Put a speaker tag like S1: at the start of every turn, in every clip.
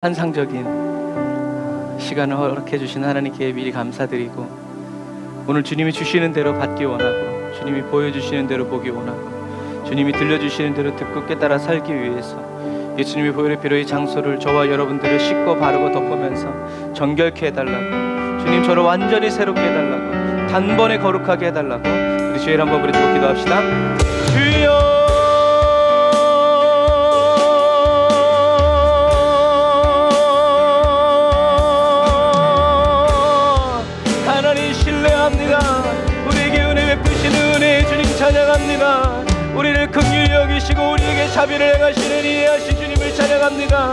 S1: 환상적인 시간을 허락해 주신 하나님께 미리 감사드리고, 오늘 주님이 주시는 대로 받기 원하고, 주님이 보여주시는 대로 보기 원하고, 주님이 들려주시는 대로 듣고 깨달아 살기 위해서 예수님의 보혈의 피로 이 장소를, 저와 여러분들을 씻고 바르고 덮으면서 정결케 해달라고, 주님 저를 완전히 새롭게 해달라고, 단번에 거룩하게 해달라고 우리 주일 한번 부르짖고 기도합시다. 주여, 우리에게 은혜 베푸시는 은혜의 주님 찬양합니다. 우리를 긍휼히 여기시고 우리에게 자비를 행하시는 이해하신 주님을 찬양합니다.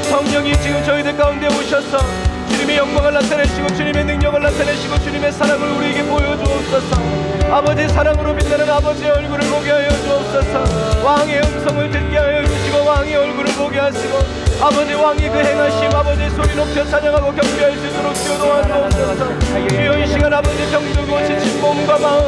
S1: 성령이 지금 저희들 가운데 오셔서 주님의 영광을 나타내시고 주님의 능력을 나타내시고 주님의 사랑을 우리에게 보여주옵소서. 아버지의 사랑으로 빛나는 아버지의 얼굴을 보게 하여 주옵소서. 왕의 음성을 듣게 하여 주시고 왕의 얼굴을 보게 하시고 아버지 왕이 그 행하심, 아버지의 소리 높여 찬양하고 경배할 수 있도록 주여 도와주옵소서. 주여 이 시간 아버지 병들고 지친 몸과 마음,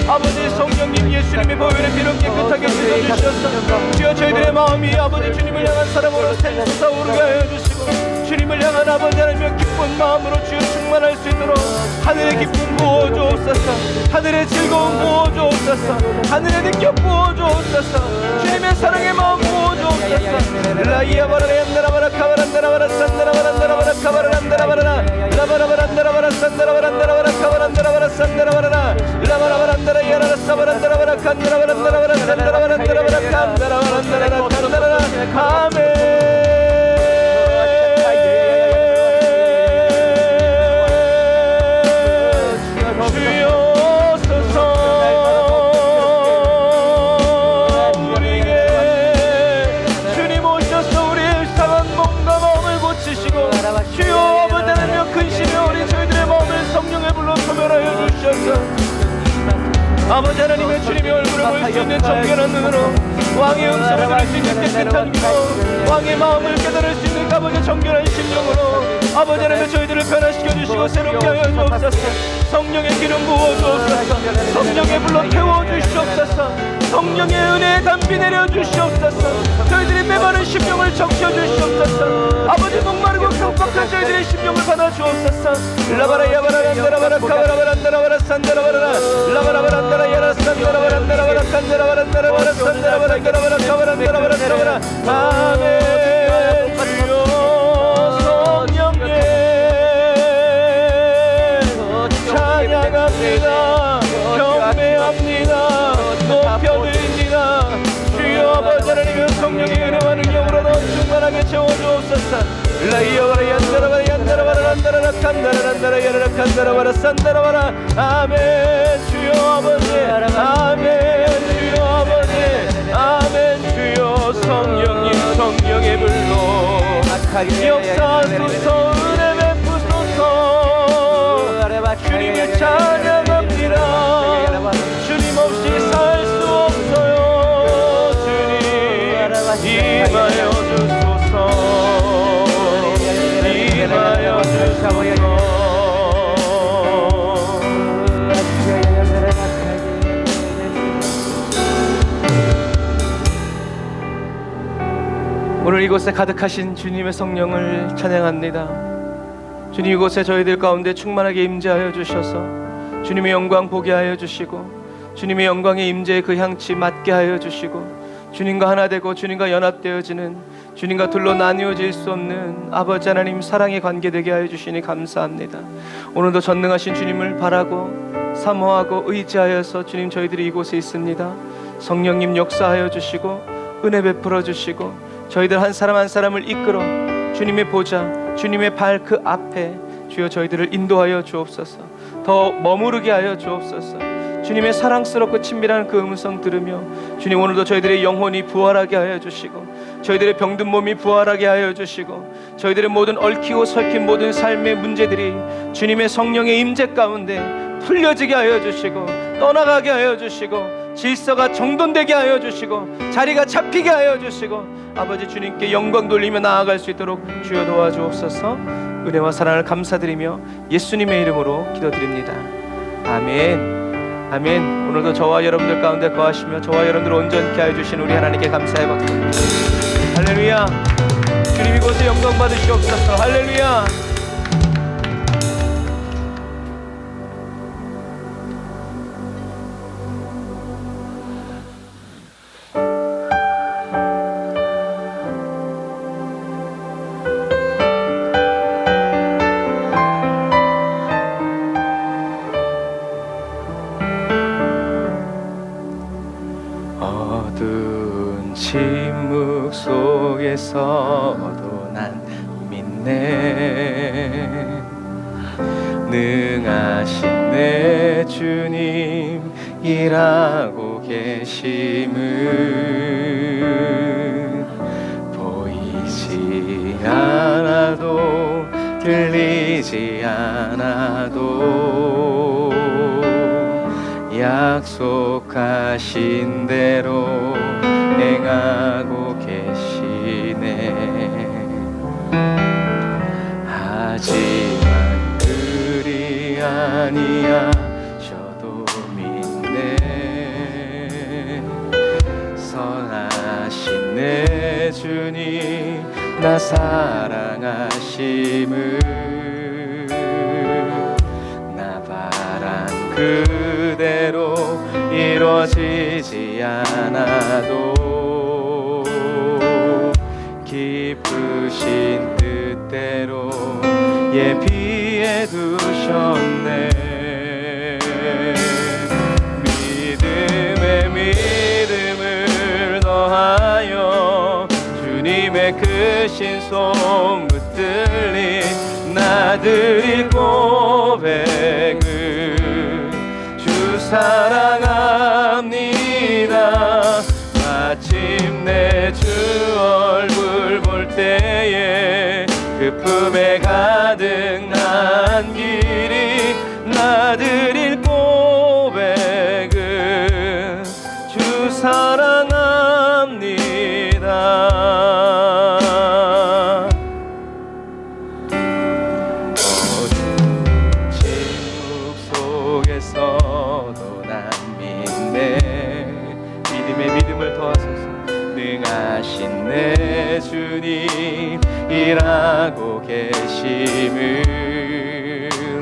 S1: 아버지 성령님 예수님의 보혈의 피로 깨끗하게 씻어주셔서 주여 저희들의 마음이 아버지 주님을 향한 사랑으로 솟아오르게 하여 주시고, 주님을 향한 아버지 하나님의 기쁜 마음으로 주여 충만할 수 있도록 하늘의 기쁨 부어주옵소서. 하늘의 즐거움 부어주옵소서. 하늘의 능력 부어주옵소서. 주님의 사랑의 마음 부어주옵소서. 라이아바라라 얀다라바라 카바란다라바라 산다라바란다라바라 카바란다라바라 라바라바란다라바라 산다라바란다라바라 카바란다라바라 산다라바라라 라바라바란다라 야라라 사바란다라바라 칸다라바란다라바라 산다라바란다라바라 칸다라바란다라라 칸다라라. 아멘. 아버지 하나님의 주님의 얼굴을 볼 수 있는 정결한 눈으로, 왕의 음성을 들을 수 있는 깨끗한 귀로, 왕의 마음을 깨달을 수 있는 아버지 정결한 심령으로 아버지 하나님의 저희들을 변화시켜 주시고 새롭게 하여 주옵소서. 성령의 기름 부어 주옵소서. 성령의 불로 태워 주시옵소서. 성령의 은혜에 담비 내려 주시옵소서. 저희들이 메마른 심령을 적셔 주시옵소서. 아버지 목마르고 깜빡한 저희들의 심령을 받아 주옵소서. 라바라 야바라 얀다라바라 카바라바란다라바라 산다라바라 라바라바란다라 야라 산다라바란다라바라 칸다라바란다라바라 산다라바란다라바라 카바란다라바라 카바라. 아멘. 주여 성령님 찬양합니다. 경배합니다. 높여드립니다. 주여 아버지 하나님의 성령의 은혜와 능력으로 더 충만하게 채워주옵소서. 라이어바라 얀다라바라 얀다라바라 란다라라 칸다라란다라 야라라 칸다라바라 산다라바라. 아멘. 주여 아버지 아멘. 주여 아버지 아멘. 주여 성령님 성령의 불로 역사하소서. 은혜 베푸소서. 주님을 찬양합니다. 주님 없이 살 수 없어요. 주님 임하여 주소서. 임하여 주소서. 오늘 이곳에 가득하신 주님의 성령을 찬양합니다. 주님 이곳에 저희들 가운데 충만하게 임재하여 주셔서 주님의 영광 보게 하여 주시고, 주님의 영광의 임재의 그 향취 맡게 하여 주시고, 주님과 하나 되고 주님과 연합되어지는, 주님과 둘로 나뉘어질 수 없는 아버지 하나님 사랑의 관계 되게 하여 주시니 감사합니다. 오늘도 전능하신 주님을 바라고 사모하고 의지하여서 주님 저희들이 이곳에 있습니다. 성령님 역사하여 주시고 은혜 베풀어 주시고 저희들 한 사람 한 사람을 이끌어 주님의 보좌, 주님의 발 그 앞에 주여 저희들을 인도하여 주옵소서. 더 머무르게 하여 주옵소서. 주님의 사랑스럽고 친밀한 그 음성 들으며 주님 오늘도 저희들의 영혼이 부활하게 하여 주시고, 저희들의 병든 몸이 부활하게 하여 주시고, 저희들의 모든 얽히고 설킨 모든 삶의 문제들이 주님의 성령의 임재 가운데 풀려지게 하여 주시고, 떠나가게 하여 주시고, 질서가 정돈되게 하여 주시고, 자리가 잡히게 하여 주시고, 아버지 주님께 영광 돌리며 나아갈 수 있도록 주여 도와주옵소서. 은혜와 사랑을 감사드리며 예수님의 이름으로 기도드립니다. 아멘. 아멘. 오늘도 저와 여러분들 가운데 거하시며 저와 여러분들을 온전케 하여 주신 우리 하나님께 감사의 박수. 할렐루야. 주님 이곳에 영광 받으시옵소서. 할렐루야. 어두운 침묵 속에서도 난 믿네. 능하신 내 주님 일하고 계심을 보이지 않아도 들리지 않아도 약속하신 대로 행하고 계시네. 하지만 그리 아니하셔도 믿네. 선하신 내 주님 나 사랑하심을 나 바란 그대로 이루어지지 않아도 기쁘신 뜻대로 예비해 두셨네. 믿음에 믿음을 더하여 주님의 크신 손 붙들린 나들이 고백을 주 사랑합니다. 마침내 주 얼굴 볼 때에 그 품에 가득 난 길이 나드릴 고백은 주 사랑합니다. 어두운 침묵 속에서도 난 믿네. 믿음에 믿음을 더하소서. 능하신 내 주님 일하고 계심을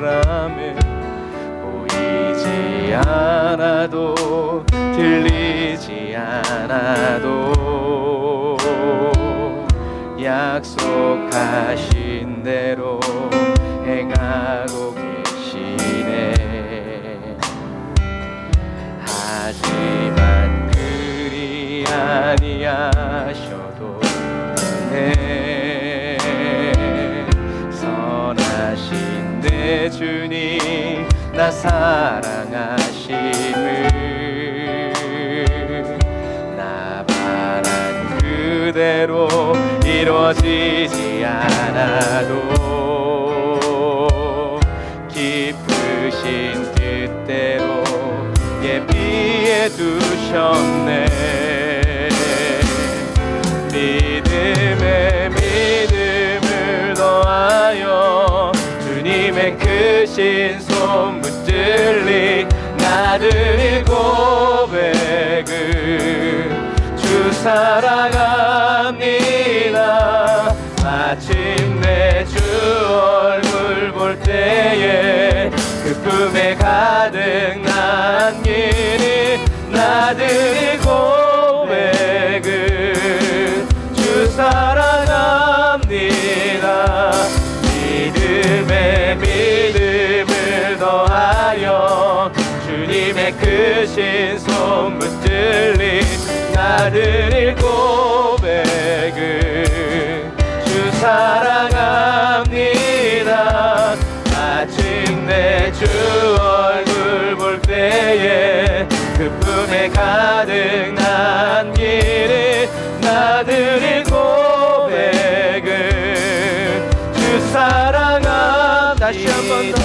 S1: 아멘. 보이지 않아도 들리지 않아도 약속하신 대로 행하고 계시네. 하지만 그리 아니하셔도 네. 선하신 내 주님 나 사랑하심을 나 바란 그대로 이루어지지 않아도 기쁘신 뜻대로 예비해 두셨네. 믿음에 믿음을 더하여 주님의 크신 손 붙들린 나들의 고백을 주 사랑합니다. 마침내 주 얼굴 볼 때에 그 품에 가득 난 길이 나들의 고백을 주 사랑합니다. 믿음에 믿음을 더하여 주님의 크신 손 붙들린 나들의 고백을 주 사랑합니다. 마침내 주 얼굴 볼 때에 그 품에 가득 난 길이 나들의 고백을 주 사랑합니다. 다시 한번 더.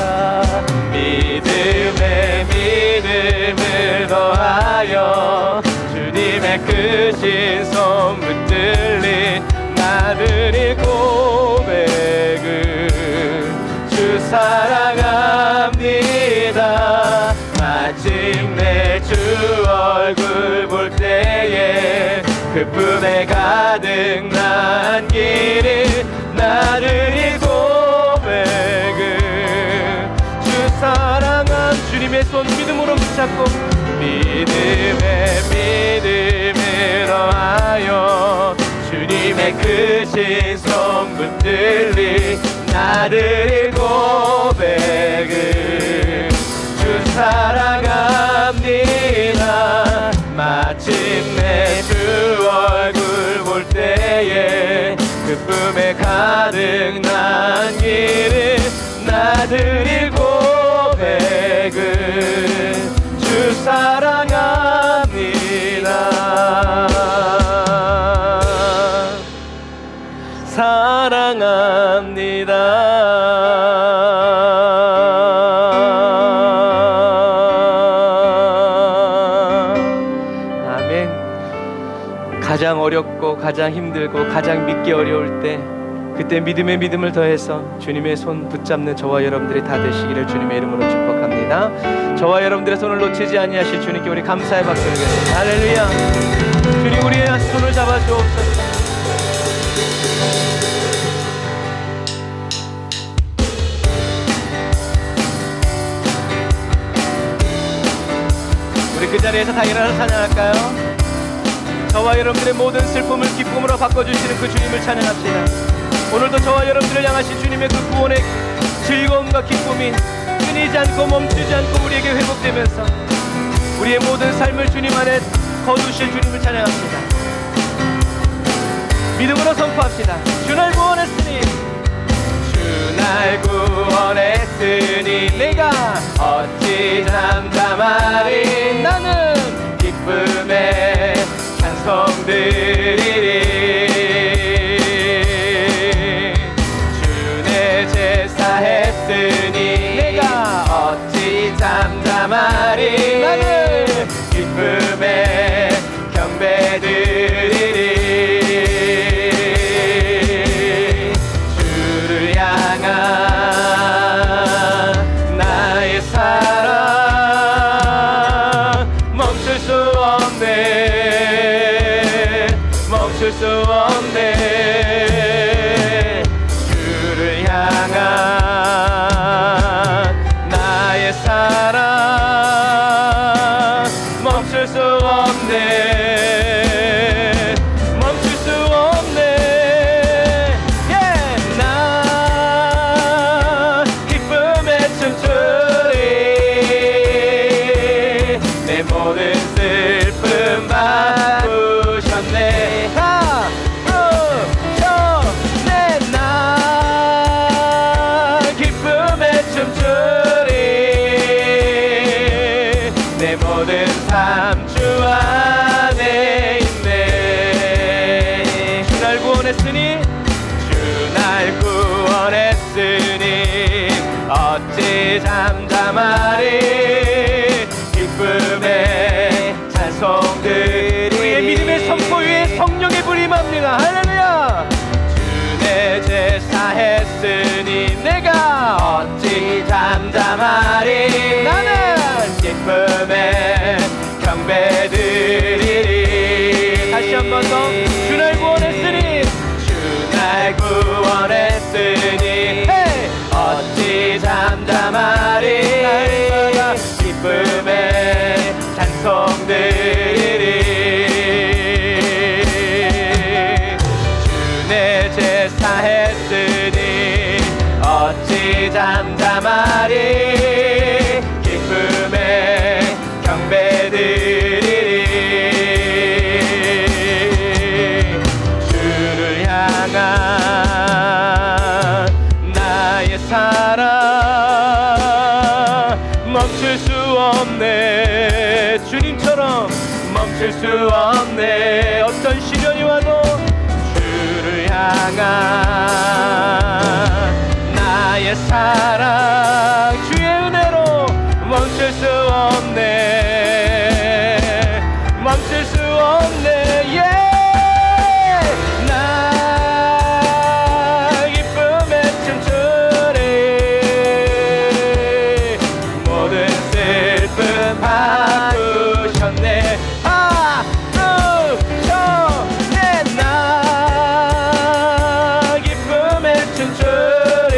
S1: 믿음에 믿음을 더하여 주님의 크신 손 붙들린 나들의 고백을 주 사랑합니다. 마침내 주 얼굴 볼 때에 그 품에 가득 난 길이 주님의 손 믿음으로 붙잡고 믿음으로 하여 주님의 크신 손 붙들리 나들의 고백을 주 사랑합니다. 마침내 주 얼굴 볼 때에 기쁨에 가득 난 길을 나들의 고백을 주 사랑합니다. 사랑합니다. 아멘. 가장 어렵고 가장 힘들고 가장 믿기 어려울 때 그때 믿음에 믿음을 더해서 주님의 손 붙잡는 저와 여러분들이 다 되시기를 주님의 이름으로 축복합니다. 저와 여러분들의 손을 놓치지 아니하실 주님께 우리 감사의 박수를 드립니다. 할렐루야. 주님 우리의 손을 잡아주옵소서. 우리 그 자리에서 다 일어나서 찬양할까요? 저와 여러분들의 모든 슬픔을 기쁨으로 바꿔주시는 그 주님을 찬양합시다. 오늘도 저와 여러분들을 향하신 주님의 그 구원의 즐거움과 기쁨이 끊이지 않고 멈추지 않고 우리에게 회복되면서 우리의 모든 삶을 주님 안에 거두실 주님을 찬양합니다. 믿음으로 선포합시다. 주 날 구원했으니 주 날 구원했으니 내가 어찌 잠잠하리. 나는 기쁨에 찬송 드리리. 주 내 제사 했으니 내가 어찌 잠잠하리. 나는 기쁨에 경배 드리리. 주를 향한 나의 사랑 멈출 수 없네. 멈출 수 없네. 주를 향한 나의 사랑 멈출 수 없네. 멈출 수 없네. 나 기쁨에 춤추리. 내 모든 슬픔 바꾸셨네. 나 기쁨에 춤추리. 내 모든 삶 주 안에 있네. 주 날 구원했으니 주 날 구원했으니 어찌 잠잠하리. 기쁨에 찬송 드리. 우리의 믿음의 선포 위에 성령의 불이 임합니다. 할렐루야. 주 내 제사 했으니 내가 어찌 잠잠하리. 나는 기쁨에 경배 드리리. 다시 한 번 더. 주 날 구원했으니 주 날 구원했으니 어찌 잠잠하리. 날마다 기쁨에 찬송 드리리. 주 내 제사 했으니 어찌 잠잠하리. 기쁨에 경배 드리리. 주를 향한 나의 사랑 멈출 수 없네. 주님처럼 멈출 수 없네. 어떤 시련이 와도 주를 향한 나의 사랑 주의 은혜로 멈출 수 없네. 멈출 수 없네. 나 기쁨에 춤추리. 모든 슬픔 바꾸셨네. 나 기쁨에 춤추리.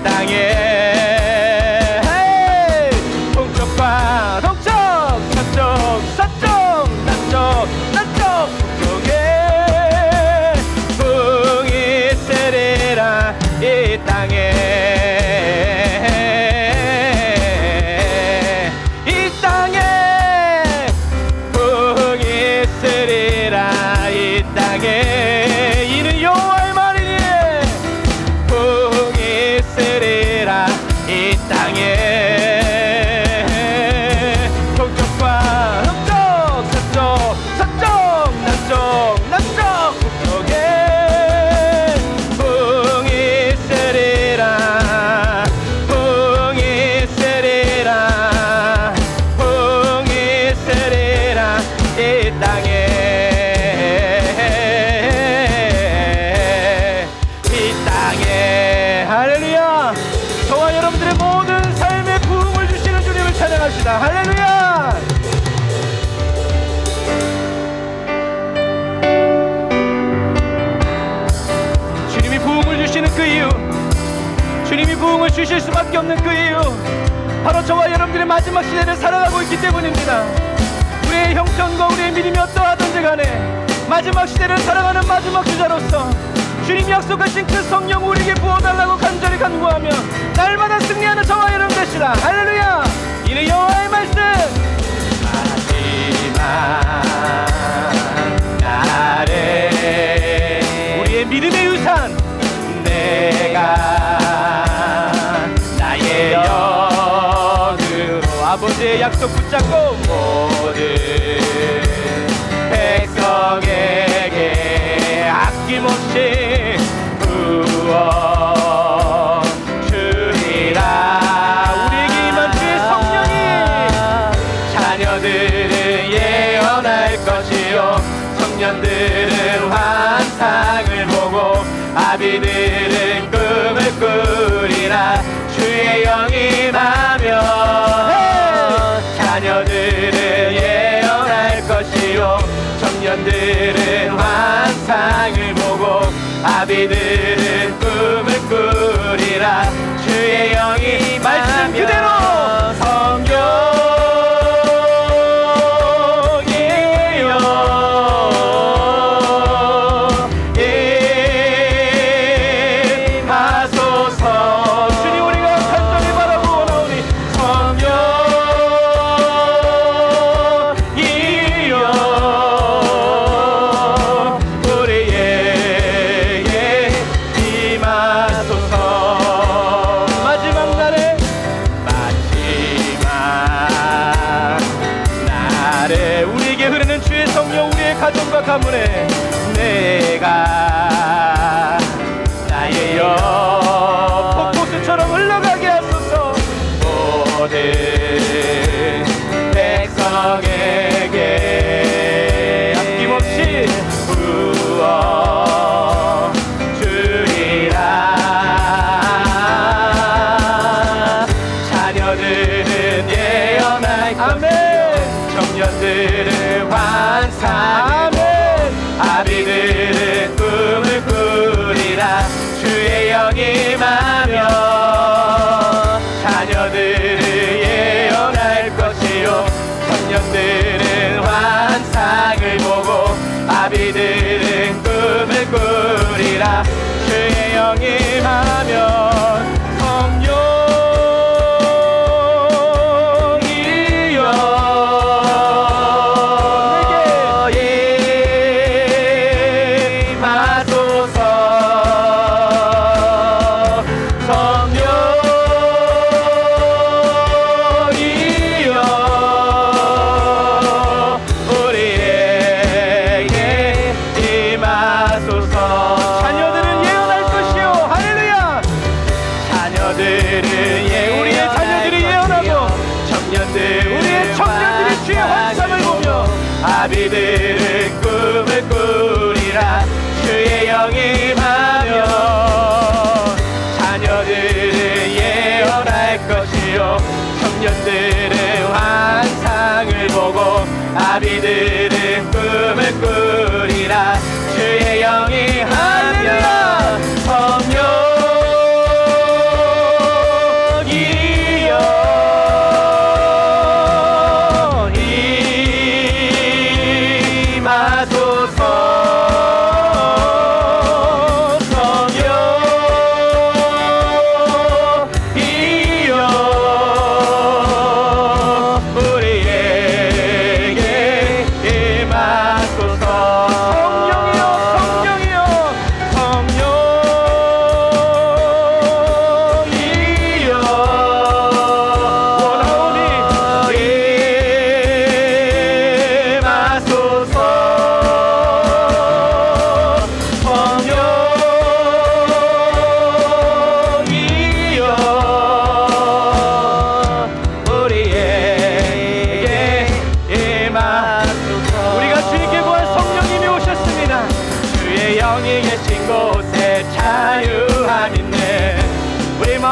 S1: 땅에 동쪽과 동쪽 서쪽 서쪽 남쪽 남쪽 북쪽에 풍이 세리라 이 땅에 이 땅에 풍이 세리라 이 땅에 이는 여호와의 말이니 풍이 세리라 이 땅에 동쪽과 동쪽 서쪽 서쪽 남쪽 남쪽 북쪽에 풍이 세리라 풍이 세리라 풍이 세리라 이 땅에 할렐루야. 저와 여러분들의 모든 삶의 부흥을 주시는 주님을 찬양합시다. 할렐루야. 주님이 부흥을 주시는 그 이유, 주님이 부흥을 주실 수밖에 없는 그 이유, 바로 저와 여러분들의 마지막 시대를 살아가고 있기 때문입니다. 우리의 형편과 우리의 믿음이 어떠하든지 간에 마지막 시대를 살아가는 마지막 주자로서 주님이 약속하신 그 성령 우리에게 부어달라고 간절히 간구하며 날마다 승리하는 저와 여러분 되시라. 할렐루야. 이는 여호와의 말씀. 마지막 날에 우리의 믿음의 유산 내가 나의 영으로 아버지의 약속 붙잡고 모든 백성에게 아낌없이 부어 주리라. 우리에게 임한 주의 성령이 자녀들은 예언할 것이요 청년들은 환상을 보고 아비들은 꿈을 꾸리라. 주의 영이 임하며 자녀들은 예언할 것이요 청년들은 환상을 보고 아비들은 꿈을 꾸리라. 주의 영이 말씀 그대로 성령이여 임하소서. 주님 우리가 간절히 바라보고 나오니 성령이여 우리에게 흐르는 주의 성령 우리의 가정과 가문에 내가 나의 영 폭포수처럼 흘러가게 하소서. 모든 백성에게 아낌없이 부어 주리라. 자녀들은 예언할 아멘. 청년들은 환상 아멘. 아비들은 꿈을 꾸리라. 주의 영이 임하며 자녀들은 예언할 것이요 청년들은 환상을 보고 아비들은 꿈을 꾸리라. 주의 영이 임하며 아비들은 꿈을 꾸리라. 주의 영이 임하며 자녀들은 예언할 것이요 청년들은 환상을 보고 아비들은 꿈을 꾸리라. 주의 영이 임하며 성령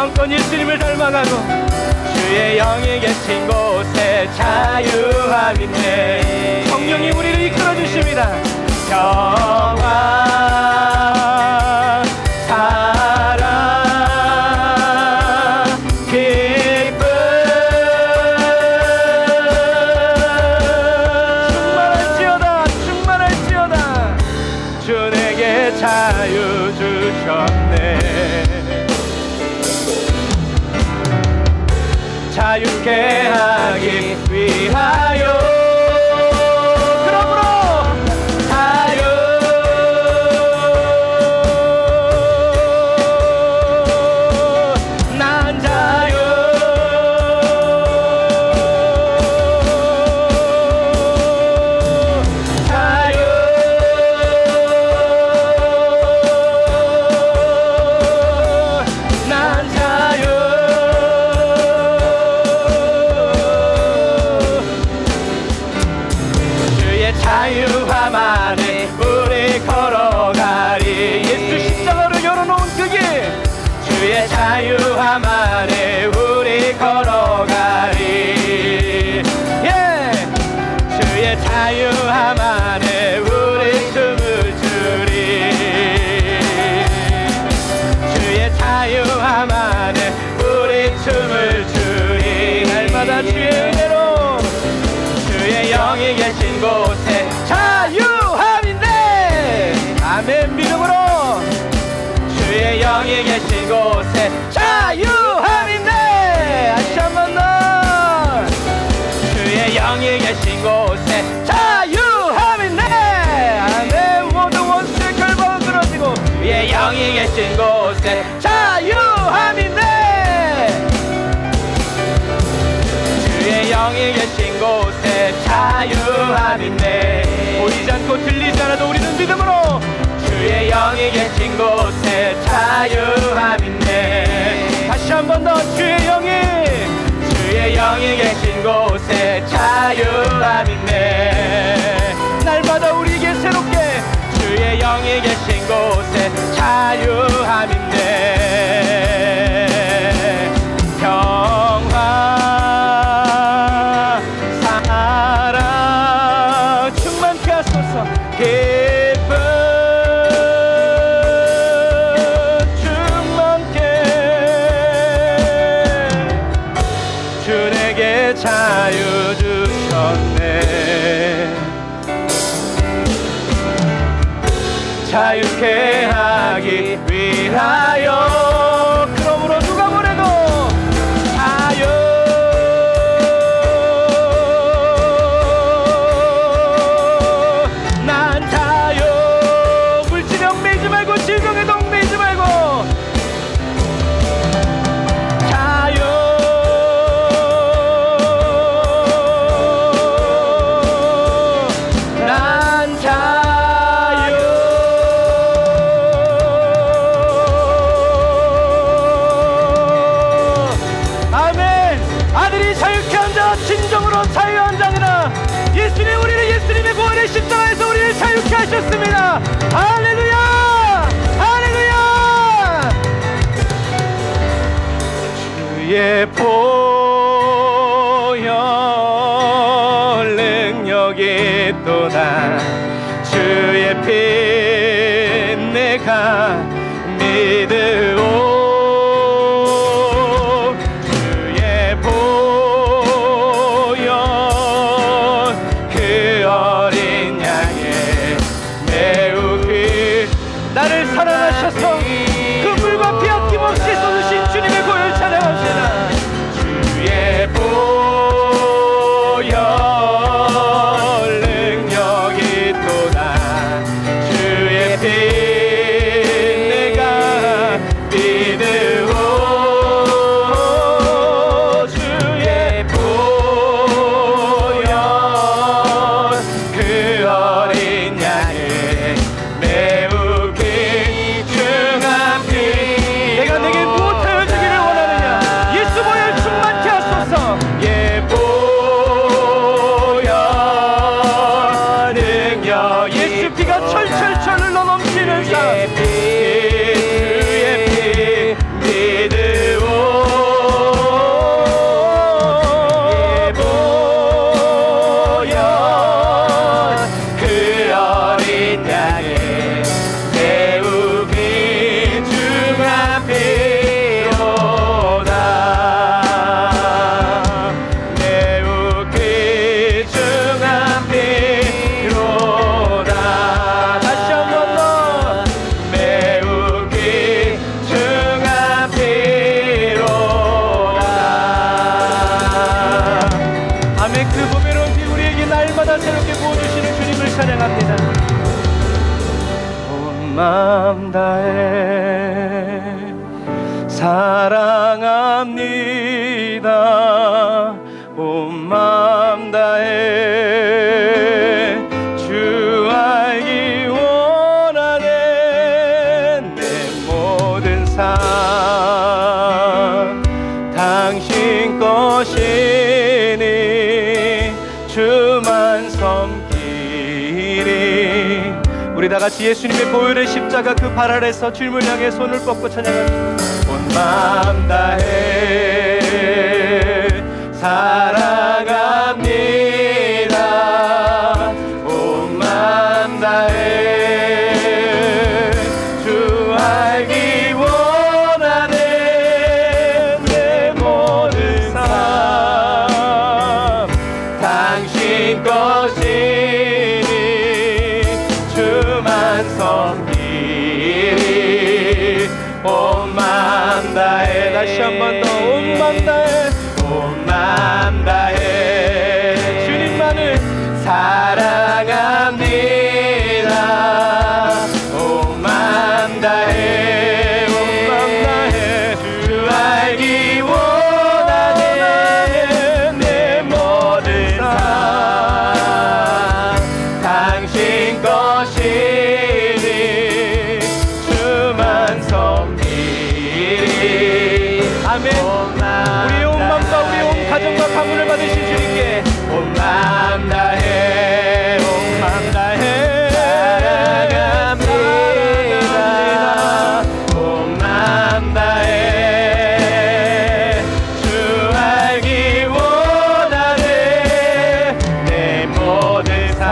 S1: 마음껏 예수님을 닮아가고 주의 영이 계신 곳에 자유함 있네. 성령이 우리를 이끌어 주십니다. 평화 사랑 기쁨 충만할지어다 충만할지어다. 주 내게 자유 주셨네. 자유케 하기 위하여 그러므로 자유 난 자유 자유 난 자유 자유함 안에 우리 걸어가리. 예수 십자가로 열어놓은 그 길. 주의 자유함 안에 우리 걸어가리. 주의 자유함 안에 우리 춤을 추리. 주의 자유함 안에 우리 춤을 추리. 날마다 주의 은혜로 주의 영이 계신 곳에 자유함인데. 아멘. 믿음으로 주의 영이 계신 곳에 자유함인데. 다시 한 번 더. 주의 영이 계신 곳에 자유함인데. 아멘. 모든 원수의 결박은 끊어지고 주의 영이 계신 곳에 자유함인데. 주의 영이 계신 곳에 자유함인데. 보이지 않고 들리지 않아도 우리는 믿음으로 주의 영이 계신 곳에 자유함인데. 다시 한 번 더. 주의 영이 계신 곳에 자유함인데. 날마다 우리에게 새롭게 주의 영이 계신 곳에 자유함인데. 평화 사랑 충만케 하소서. 기쁨 충만케. 주 내게 자유 주셨네. 자유케 하기 위하여 그러므로 누가 보내도 자유. 난 자유. 물질에 얽매이지 말고 질병에도 얽매이지 말고 자유. 난 자유. 아멘. 아들이 자유케 한 자 진정으로 자유한 자니라. 예수님 우리를 예수님의 구원의 십자가에서 우리를 자유케 하셨습니다. 할렐루야 할렐루야. 주의 보혈 능력이 있도다. 주의 피 내가 믿으오. 주의 보혈 그 어린 양의 매우 나를 사랑하셔서 그 물과 피 아낌없이 쏟으신 주님의 보혈 찬양합시다. 마음 다해 사랑합니다. 온 마음 다해 주 알기 원하네. 내 모든 삶 당신 것이니 주만 섬기리. 우리 다같이 예수님의 보혈의 십자가 그 발 아래서 주님을 향해 손을 뻗고 찬양합니다. 온 마음 다해 사랑합니다. 온 마음 다해 주 알기 원하네. 내 모든 삶 당신 것이니 주만 섬기리. 온 마음 다해 다시 한 번 더 온 마음 다해 온 마음 다해 주님만을 사랑합니다. 온 마음 다해 온 마음 다해 주 알기 원하네. 내 모든 삶 당신 것이니 주만 섬기리. 아멘. 우리의 온 마음과 우리의 온 가정과 가문을 받으신 주님께 온 마음 다해 온 마음 다해 사랑합니다. 온 마음 다해 주 알기 원하네. 내 모든 삶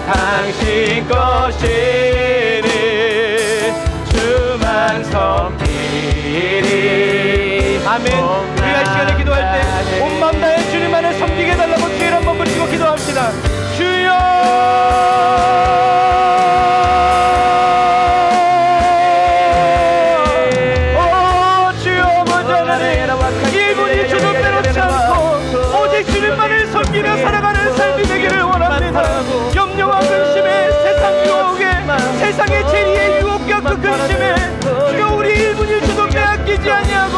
S1: 당신 것이니 주만 섬기리. 아멘. 우리가 이 시간에 기도할 때 온 마음 다해 주님만을 섬기게 해달라고 주의를 한번 부르시고 기도합시다. 주여 주여 아버지 하나님, 일분이 주도 빼놓지 않고 오직 주님만을 섬기며 살아가는 삶이 되기를 원합니다. 염려와 근심에 세상 유혹에 세상의 재리의 유혹과 그 근심에 주여 우리 일분이 주도 빼앗기지 아니하고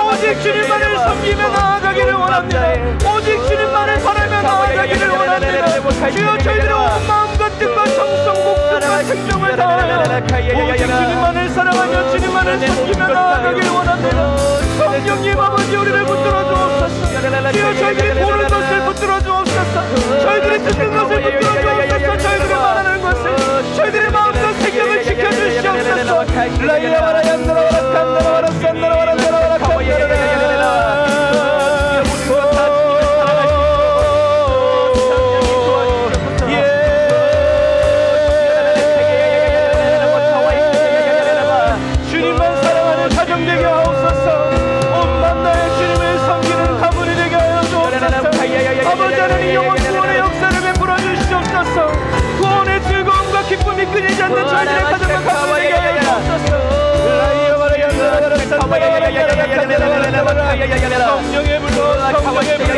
S1: 오직 주님만을 섬기며 나아가기를 원합니다. 오직 주님만을 바라며 나아가기를 원합니다. 주여 저희들의 온 마음과 뜻과 정성 목숨과 생명을 다하여 오직 주님만을 사랑하며 주님만을 섬기며 나아가기를 원합니다. 성령님 아버지 우리를 붙들어 주옵소서. 주여 저희들이 보는 것을 붙들어 주옵소서. 저희들이 듣는 것을 붙들어 주옵소서. 저희들이 말하는 것을 저희들의 마음과 생명을 지켜주시옵소서. 라이야와라 얀다라와라 칸다라와라 산다라와라 나라와라 칸다라와라. 주님만 사랑하는 가정 되게 하옵소서. 온 마음 다해 주님을 섬기는 가문이 되게 하여 주옵소서. 아버지 하나님 영원 구원의 역사를 베풀어 주시옵소서. 구원의 즐거움과 기쁨이 끊이지 않는 저희들의 가정과 가문이 되게 하여 주옵소서. 성령의 불로 성령의 불로 성령의 불로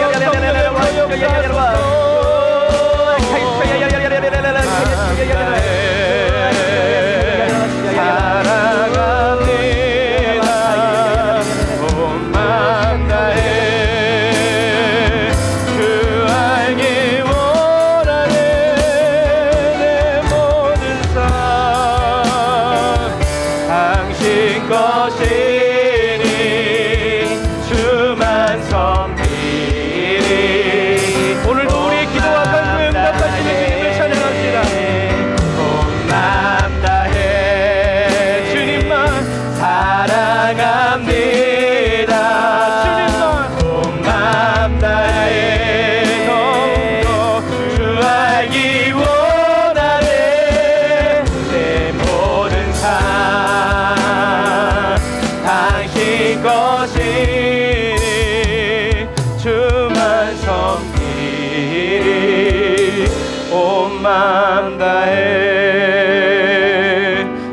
S1: 맘 다해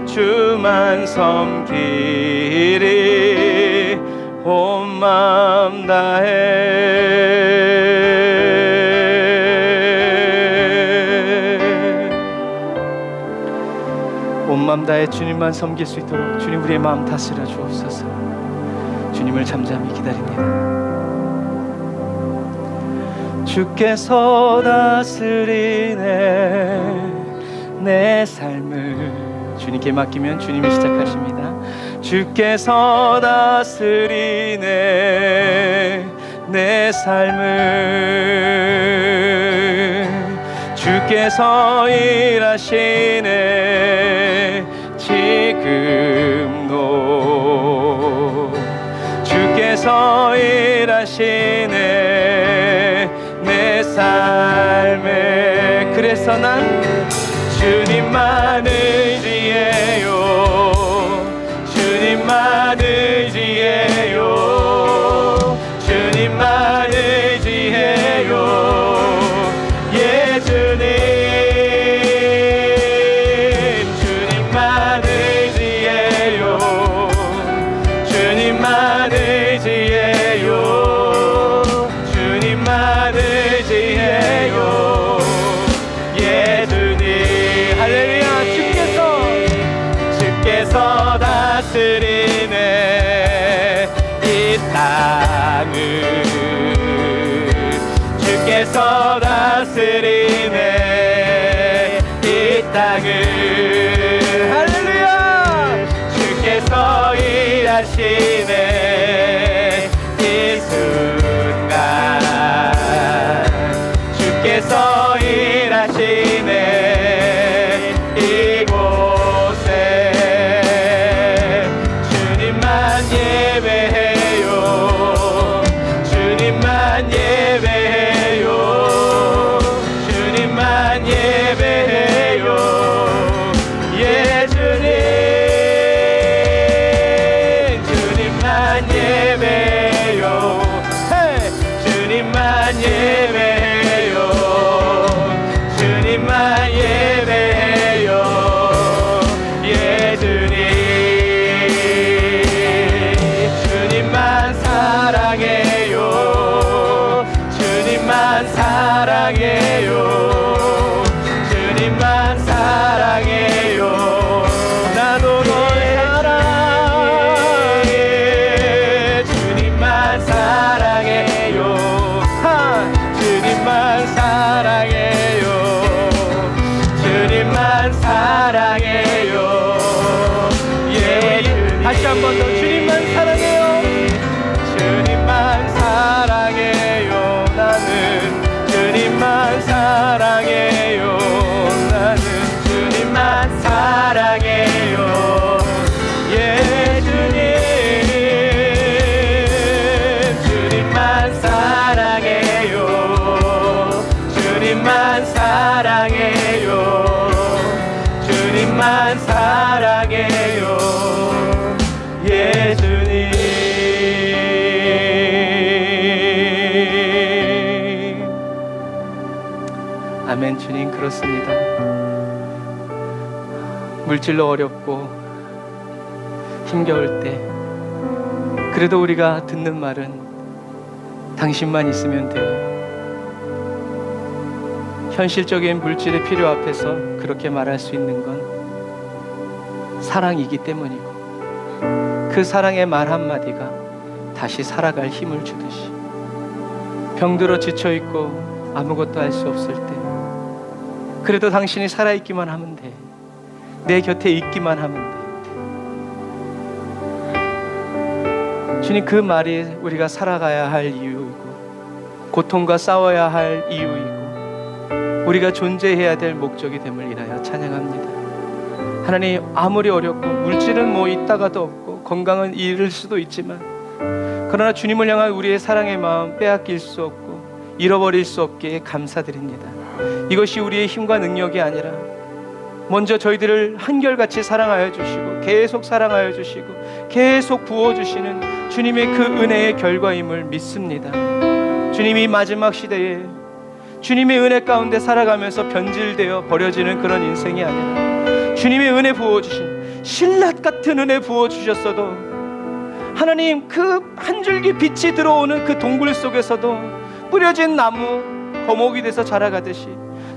S1: 주만 섬기리. 온 맘 다해 마음 다해 주님만 섬길 수 있도록 주님 우리의 마음 다스려 주옵소서. 주님을 잠잠히 기다립니다. 주께서 다스리네 내 삶을. 주님께 맡기면 주님이 시작하십니다. 주께서 다스리네 내 삶을. 주께서 일하시네 지금도. 주께서 일하시네 내 삶에. 그래서 난 주님만 의지해요. 주님만 의지해요. 주님만 의지해요. 예 주님. 주님만 의지해요. 주님만 의지해요. 주님만 의지해요. 예 주님. 할렐루야. 주께서 다스리네 이 땅을. 주께서 다스리네 이 땅을. 할렐루야. 주께서 일하시네 이 순간. 주께서 일하시네 이곳에. 주님만 예배해요. 주님만 예배해요. 주님만 예배해요. 예 주님. 주님만 예배해요. 헤이. 주님만 예배해요. 주님만 예배해요. 예 주님. 주님만 사랑해요. 주님만 사랑해요. 주님만 사랑해요. 나도 널 사랑해. 주님만 사랑해요. 주님만 사랑해요. 주님만 사랑해요. 예 주님. 다시 한 번 더. 주님만 사랑해요. 주님만 사랑해요. 나는 주님만 사랑해요. 나는 주님만 사랑해요. 예 주님. 주님만 사랑해요. 주님만 사랑해요. 주님만 사랑해요. 예 주님. 아멘. 주님 그렇습니다. 물질로 어렵고 힘겨울 때 그래도 우리가 듣는 말은 당신만 있으면 돼. 현실적인 물질의 필요 앞에서 그렇게 말할 수 있는 건 사랑이기 때문이고, 그 사랑의 말 한마디가 다시 살아갈 힘을 주듯이, 병들어 지쳐있고 아무것도 할 수 없을 때 그래도 당신이 살아있기만 하면 돼. 내 곁에 있기만 하면 돼. 주님, 그 말이 우리가 살아가야 할 이유이고 고통과 싸워야 할 이유이고 우리가 존재해야 될 목적이 됨을 인하여 찬양합니다. 하나님, 아무리 어렵고 물질은 뭐 있다가도 없고 건강은 잃을 수도 있지만, 그러나 주님을 향한 우리의 사랑의 마음 빼앗길 수 없고 잃어버릴 수 없기에 감사드립니다. 이것이 우리의 힘과 능력이 아니라 먼저 저희들을 한결같이 사랑하여 주시고 계속 사랑하여 주시고 계속 부어주시는 주님의 그 은혜의 결과임을 믿습니다. 주님이 마지막 시대에 주님의 은혜 가운데 살아가면서 변질되어 버려지는 그런 인생이 아니라 주님의 은혜 부어주신 신라 같은 은혜 부어주셨어도, 하나님, 그 한 줄기 빛이 들어오는 그 동굴 속에서도 뿌려진 나무 거목이 돼서 자라가듯이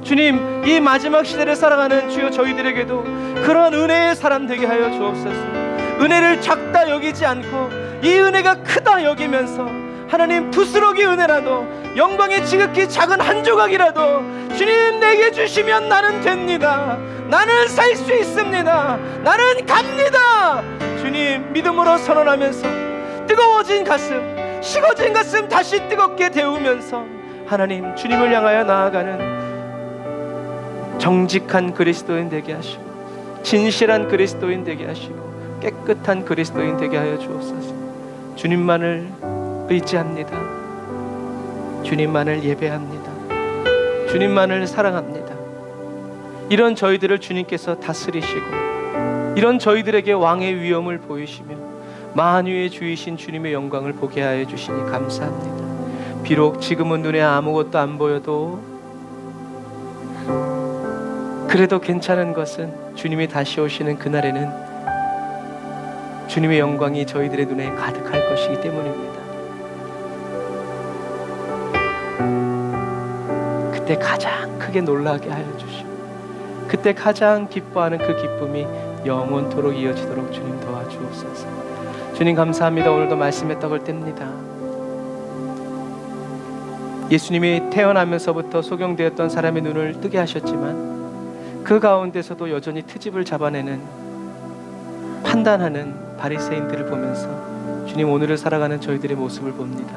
S1: 주님, 이 마지막 시대를 살아가는 주여 저희들에게도 그런 은혜의 사람 되게 하여 주옵소서. 은혜를 작다 여기지 않고 이 은혜가 크다 여기면서 하나님, 부스러기 은혜라도, 영광의 지극히 작은 한 조각이라도 주님 내게 주시면 나는 됩니다. 나는 살 수 있습니다. 나는 갑니다. 주님, 믿음으로 선언하면서 뜨거워진 가슴, 식어진 가슴 다시 뜨겁게 데우면서 하나님, 주님을 향하여 나아가는 정직한 그리스도인 되게 하시고, 진실한 그리스도인 되게 하시고, 깨끗한 그리스도인 되게 하여 주옵소서. 주님만을 의지합니다. 주님만을 예배합니다. 주님만을 사랑합니다. 이런 저희들을 주님께서 다스리시고, 이런 저희들에게 왕의 위엄을 보이시며 만유의 주이신 주님의 영광을 보게 하여 주시니 감사합니다. 비록 지금은 눈에 아무것도 안 보여도 그래도 괜찮은 것은 주님이 다시 오시는 그날에는 주님의 영광이 저희들의 눈에 가득할 것이기 때문입니다. 그때 가장 크게 놀라게 하여 주시고, 그때 가장 기뻐하는 그 기쁨이 영원토록 이어지도록 주님 도와주옵소서. 주님 감사합니다. 오늘도 말씀의 떡을 뗍니다. 예수님이 태어나면서부터 소경되었던 사람의 눈을 뜨게 하셨지만 그 가운데서도 여전히 트집을 잡아내는, 판단하는 바리새인들을 보면서 주님, 오늘을 살아가는 저희들의 모습을 봅니다.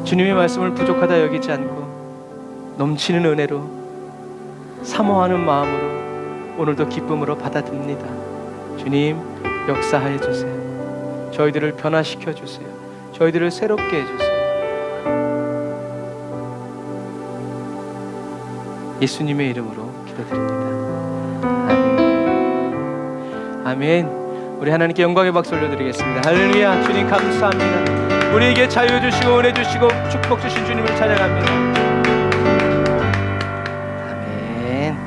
S1: 주님의 말씀을 부족하다 여기지 않고 넘치는 은혜로, 사모하는 마음으로 오늘도 기쁨으로 받아듭니다. 주님, 역사하여 주세요. 저희들을 변화시켜 주세요. 저희들을 새롭게 해주세요. 예수님의 이름으로 기도드립니다. 아멘. 아멘. 우리 하나님께 영광의 박수 올려드리겠습니다. 할렐루야. 주님 감사합니다. 우리에게 자유 주시고 은혜 주시고 축복 주신 주님을 찬양합니다. 아멘.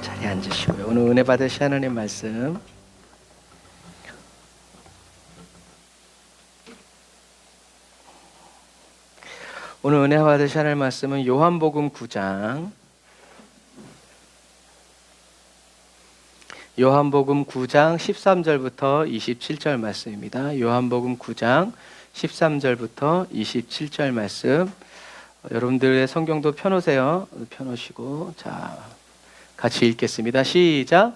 S1: 자리에 앉으시고요. 오늘 은혜 받으신 하나님 말씀, 오늘 은혜 받으신 하나님 말씀은 요한복음 9장 13절부터 27절 말씀입니다. 요한복음 9장 13절부터 27절 말씀. 여러분들의 성경도 펴놓으세요. 펴놓으시고 자, 같이 읽겠습니다. 시작.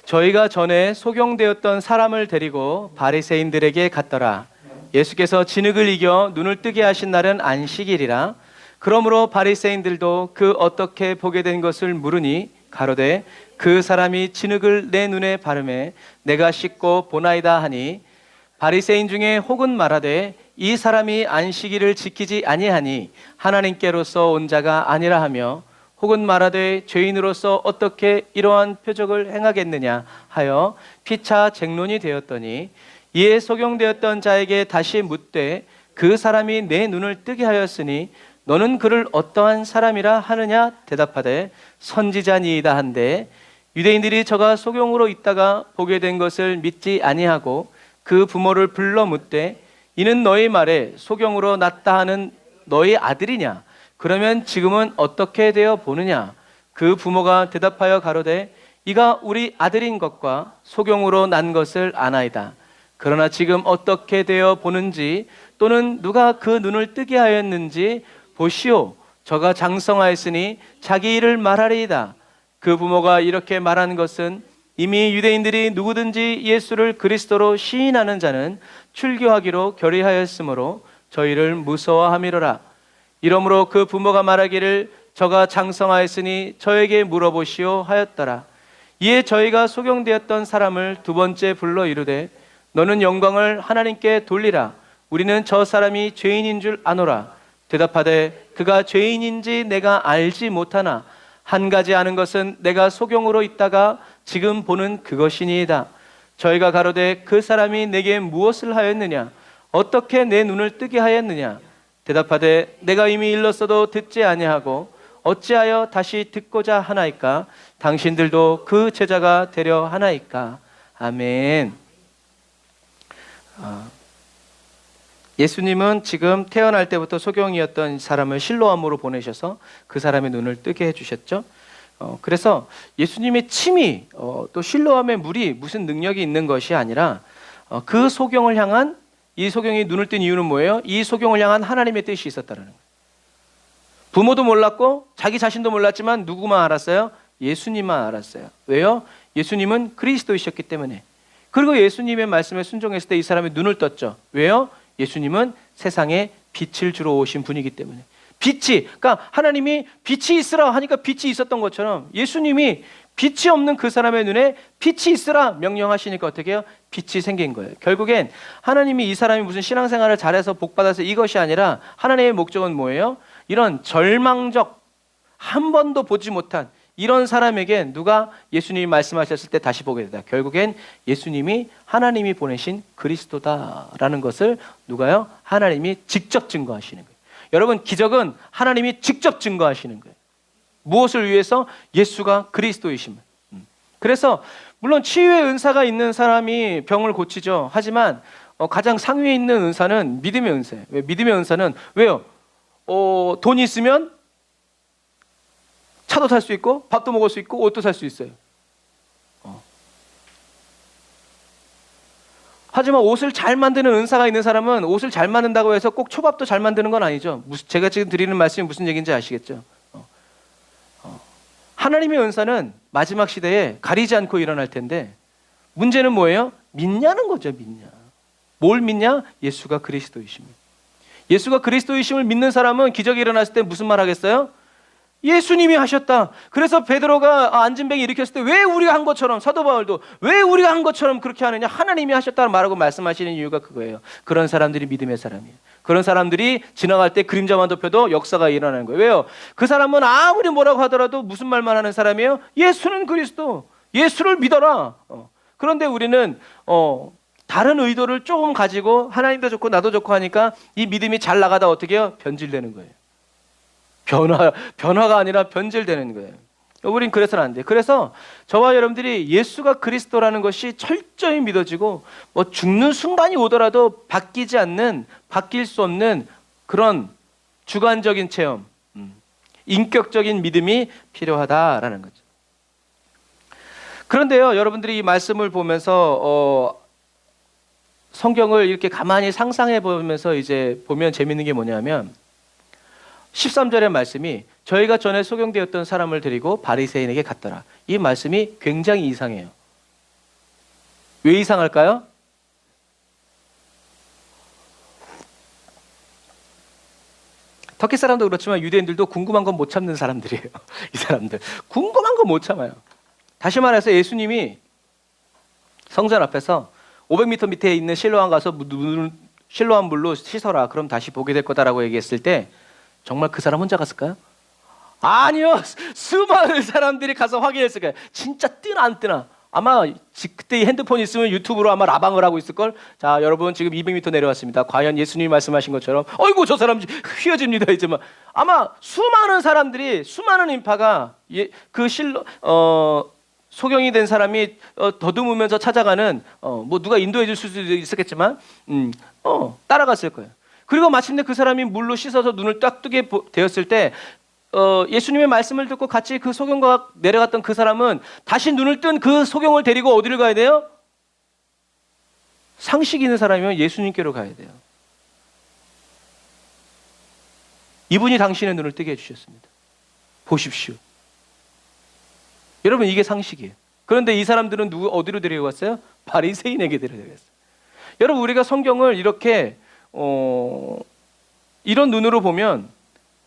S1: 저희가 전에 소경되었던 사람을 데리고 바리새인들에게 갔더라. 예수께서 진흙을 이겨 눈을 뜨게 하신 날은 안식일이라. 그러므로 바리새인들도 그 어떻게 보게 된 것을 물으니 가로되 그 사람이 진흙을 내 눈에 바르매 내가 씻고 보나이다 하니, 바리새인 중에 혹은 말하되 이 사람이 안식일을 지키지 아니하니 하나님께로서 온 자가 아니라 하며, 혹은 말하되 죄인으로서 어떻게 이러한 표적을 행하겠느냐 하여 피차 쟁론이 되었더니, 이에 소경되었던 자에게 다시 묻되 그 사람이 내 눈을 뜨게 하였으니 너는 그를 어떠한 사람이라 하느냐 대답하되 선지자니이다 한데, 유대인들이 저가 소경으로 있다가 보게 된 것을 믿지 아니하고 그 부모를 불러 묻되 이는 너희 말에 소경으로 났다 하는 너희 아들이냐? 그러면 지금은 어떻게 되어 보느냐? 그 부모가 대답하여 가로되 이가 우리 아들인 것과 소경으로 난 것을 아나이다. 그러나 지금 어떻게 되어 보는지 또는 누가 그 눈을 뜨게 하였는지 보시오. 저가 장성하였으니 자기 일을 말하리이다. 그 부모가 이렇게 말한 것은 이미 유대인들이 누구든지 예수를 그리스도로 시인하는 자는 출교하기로 결의하였으므로 저희를 무서워함이로라. 이러므로 그 부모가 말하기를 저가 장성하였으니 저에게 물어보시오 하였더라. 이에 저희가 소경되었던 사람을 두 번째 불러 이르되 너는 영광을 하나님께 돌리라. 우리는 저 사람이 죄인인 줄 아노라. 대답하되 그가 죄인인지 내가 알지 못하나 한 가지 아는 것은 내가 소경으로 있다가 지금 보는 그것이니이다. 저희가 가로되 그 사람이 내게 무엇을 하였느냐? 어떻게 내 눈을 뜨게 하였느냐? 대답하되 내가 이미 일렀어도 듣지 아니하고 어찌하여 다시 듣고자 하나이까? 당신들도 그 제자가 되려 하나이까? 아멘. 예수님은 지금 태어날 때부터 소경이었던 사람을 실로암으로 보내셔서 그 사람의 눈을 뜨게 해주셨죠. 그래서 예수님의 침이 또 실로암의 물이 무슨 능력이 있는 것이 아니라 그 소경을 향한, 이 소경이 눈을 뜬 이유는 뭐예요? 이 소경을 향한 하나님의 뜻이 있었다는 거예요. 부모도 몰랐고 자기 자신도 몰랐지만 누구만 알았어요? 예수님만 알았어요. 왜요? 예수님은 그리스도이셨기 때문에. 그리고 예수님의 말씀에 순종했을 때 이 사람의 눈을 떴죠. 왜요? 예수님은 세상에 빛을 주러 오신 분이기 때문에. 빛이, 그러니까 하나님이 빛이 있으라 하니까 빛이 있었던 것처럼 예수님이 빛이 없는 그 사람의 눈에 빛이 있으라 명령하시니까 어떻게 해요? 빛이 생긴 거예요. 결국엔 하나님이 이 사람이 무슨 신앙생활을 잘해서 복받아서 이것이 아니라 하나님의 목적은 뭐예요? 이런 절망적, 한 번도 보지 못한 이런 사람에게 누가 예수님이 말씀하셨을 때 다시 보게 되다. 결국엔 예수님이 하나님이 보내신 그리스도다라는 것을 누가요? 하나님이 직접 증거하시는 거예요. 여러분, 기적은 하나님이 직접 증거하시는 거예요. 무엇을 위해서? 예수가 그리스도이심을. 그래서 물론 치유의 은사가 있는 사람이 병을 고치죠. 하지만 가장 상위에 있는 은사는 믿음의 은사예요. 왜? 믿음의 은사는 왜요? 돈이 있으면 차도 살 수 있고 밥도 먹을 수 있고 옷도 살 수 있어요. 하지만 옷을 잘 만드는 은사가 있는 사람은 옷을 잘 만든다고 해서 꼭 초밥도 잘 만드는 건 아니죠. 제가 지금 드리는 말씀이 무슨 얘기인지 아시겠죠? 하나님의 은사는 마지막 시대에 가리지 않고 일어날 텐데 문제는 뭐예요? 믿냐는 거죠. 믿냐. 뭘 믿냐? 예수가 그리스도이십니다. 예수가 그리스도이심을 믿는 사람은 기적이 일어났을 때 무슨 말 하겠어요? 예수님이 하셨다. 그래서 베드로가 안진뱅이 일으켰을 때 왜 우리가 한 것처럼, 사도 바울도 왜 우리가 한 것처럼 그렇게 하느냐? 하나님이 하셨다는 말하고 말씀하시는 이유가 그거예요. 그런 사람들이 믿음의 사람이에요. 그런 사람들이 지나갈 때 그림자만 덮여도 역사가 일어나는 거예요. 왜요? 그 사람은 아무리 뭐라고 하더라도 무슨 말만 하는 사람이에요? 예수는 그리스도, 예수를 믿어라. 그런데 우리는 다른 의도를 조금 가지고 하나님도 좋고 나도 좋고 하니까 이 믿음이 잘 나가다 어떻게 해요? 변질되는 거예요. 변화가 아니라 변질되는 거예요. 우린 그래서는 안 돼요. 그래서 저와 여러분들이 예수가 그리스도라는 것이 철저히 믿어지고 죽는 순간이 오더라도 바뀌지 않는, 바뀔 수 없는 그런 주관적인 체험, 인격적인 믿음이 필요하다라는 거죠. 그런데요, 여러분들이 이 말씀을 보면서 성경을 이렇게 가만히 상상해 보면서 이제 보면 재밌는 게 뭐냐면 13절의 말씀이 저희가 전에 소경되었던 사람을 데리고 바리새인에게 갔더라. 이 말씀이 굉장히 이상해요. 왜 이상할까요? 터키 사람도 그렇지만 유대인들도 궁금한 건 못 참는 사람들이에요. 이 사람들 궁금한 건 못 참아요. 다시 말해서 예수님이 성전 앞에서 500m 밑에 있는 실로암 가서 실로암 물로 씻어라. 그럼 다시 보게 될 거다라고 얘기했을 때 정말 그 사람 혼자 갔을까요? 아니요. 수많은 사람들이 가서 확인했을 거예요. 진짜 뜨나 안 뜨나. 아마 그때 핸드폰 있으면 유튜브로 아마 라방을 하고 있을걸. 자, 여러분 지금 200m 내려왔습니다. 과연 예수님이 말씀하신 것처럼 어이구 저 사람 휘어집니다. 이제 막 아마 수많은 사람들이, 수많은 인파가 그 소경이 된 사람이 더듬으면서 찾아가는 뭐 누가 인도해 줄 수도 있었겠지만 따라갔을 거예요. 그리고 마침내 그 사람이 물로 씻어서 눈을 딱 뜨게 되었을 때 예수님의 말씀을 듣고 같이 그 소경과 내려갔던 그 사람은 다시 눈을 뜬 그 소경을 데리고 어디를 가야 돼요? 상식 있는 사람이면 예수님께로 가야 돼요. 이분이 당신의 눈을 뜨게 해주셨습니다. 보십시오. 여러분 이게 상식이에요. 그런데 이 사람들은 어디로 데려갔어요? 바리새인에게 데려갔어요. 여러분 우리가 성경을 이렇게 이런 눈으로 보면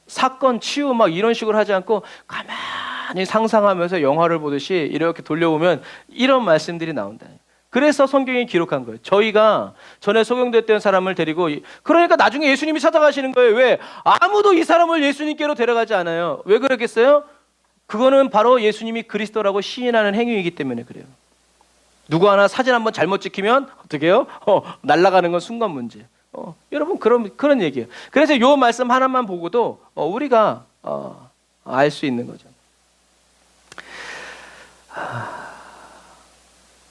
S1: 사건, 치유 막 이런 식으로 하지 않고 가만히 상상하면서 영화를 보듯이 이렇게 돌려보면 이런 말씀들이 나온다. 그래서 성경이 기록한 거예요. 저희가 전에 소경됐던 사람을 데리고, 그러니까 나중에 예수님이 찾아가시는 거예요. 왜? 아무도 이 사람을 예수님께로 데려가지 않아요. 왜 그러겠어요? 그거는 바로 예수님이 그리스도라고 시인하는 행위이기 때문에 그래요. 누구 하나 사진 한번 잘못 찍히면 어떻게 해요? 날아가는 건 순간 문제. 여러분 그런 얘기예요. 그래서 이 말씀 하나만 보고도 우리가 알 수 있는 거죠.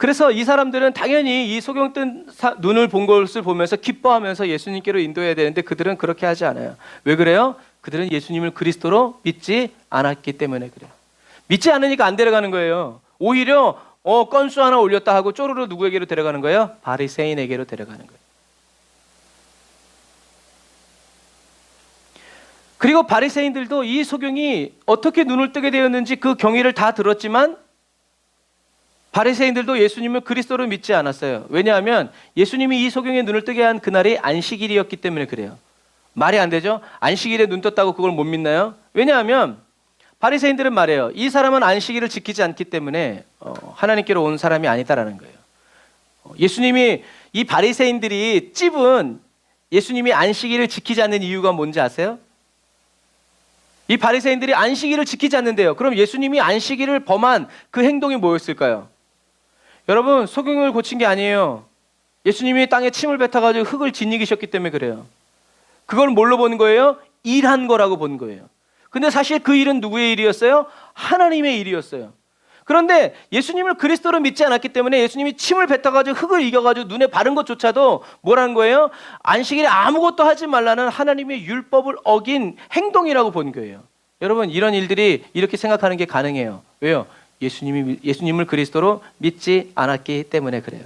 S1: 그래서 이 사람들은 당연히 이 소경 뜬 눈을 본 것을 보면서 기뻐하면서 예수님께로 인도해야 되는데 그들은 그렇게 하지 않아요. 왜 그래요? 그들은 예수님을 그리스도로 믿지 않았기 때문에 그래요. 믿지 않으니까 안 데려가는 거예요. 오히려 건수 하나 올렸다 하고 쪼르르 누구에게로 데려가는 거예요? 바리새인에게로 데려가는 거예요. 그리고 바리새인들도 이 소경이 어떻게 눈을 뜨게 되었는지 그 경위를 다 들었지만 바리새인들도 예수님을 그리스도로 믿지 않았어요. 왜냐하면 예수님이 이 소경의 눈을 뜨게 한 그날이 안식일이었기 때문에 그래요. 말이 안 되죠? 안식일에 눈 떴다고 그걸 못 믿나요? 왜냐하면 바리새인들은 말해요. 이 사람은 안식일을 지키지 않기 때문에 하나님께로 온 사람이 아니다라는 거예요. 예수님이 이 바리새인들이 찝은 예수님이 안식일을 지키지 않는 이유가 뭔지 아세요? 이 바리새인들이 안식일을 지키지 않는데요. 그럼 예수님이 안식일을 범한 그 행동이 뭐였을까요? 여러분, 소경을 고친 게 아니에요. 예수님이 땅에 침을 뱉어가지고 흙을 짓이기셨기 때문에 그래요. 그걸 뭘로 본 거예요? 일한 거라고 본 거예요. 근데 사실 그 일은 누구의 일이었어요? 하나님의 일이었어요. 그런데 예수님을 그리스도로 믿지 않았기 때문에 예수님이 침을 뱉어가지고 흙을 이겨가지고 눈에 바른 것조차도 뭐라는 거예요? 안식일에 아무것도 하지 말라는 하나님의 율법을 어긴 행동이라고 본 거예요. 여러분, 이런 일들이 이렇게 생각하는 게 가능해요. 왜요? 예수님을 그리스도로 믿지 않았기 때문에 그래요.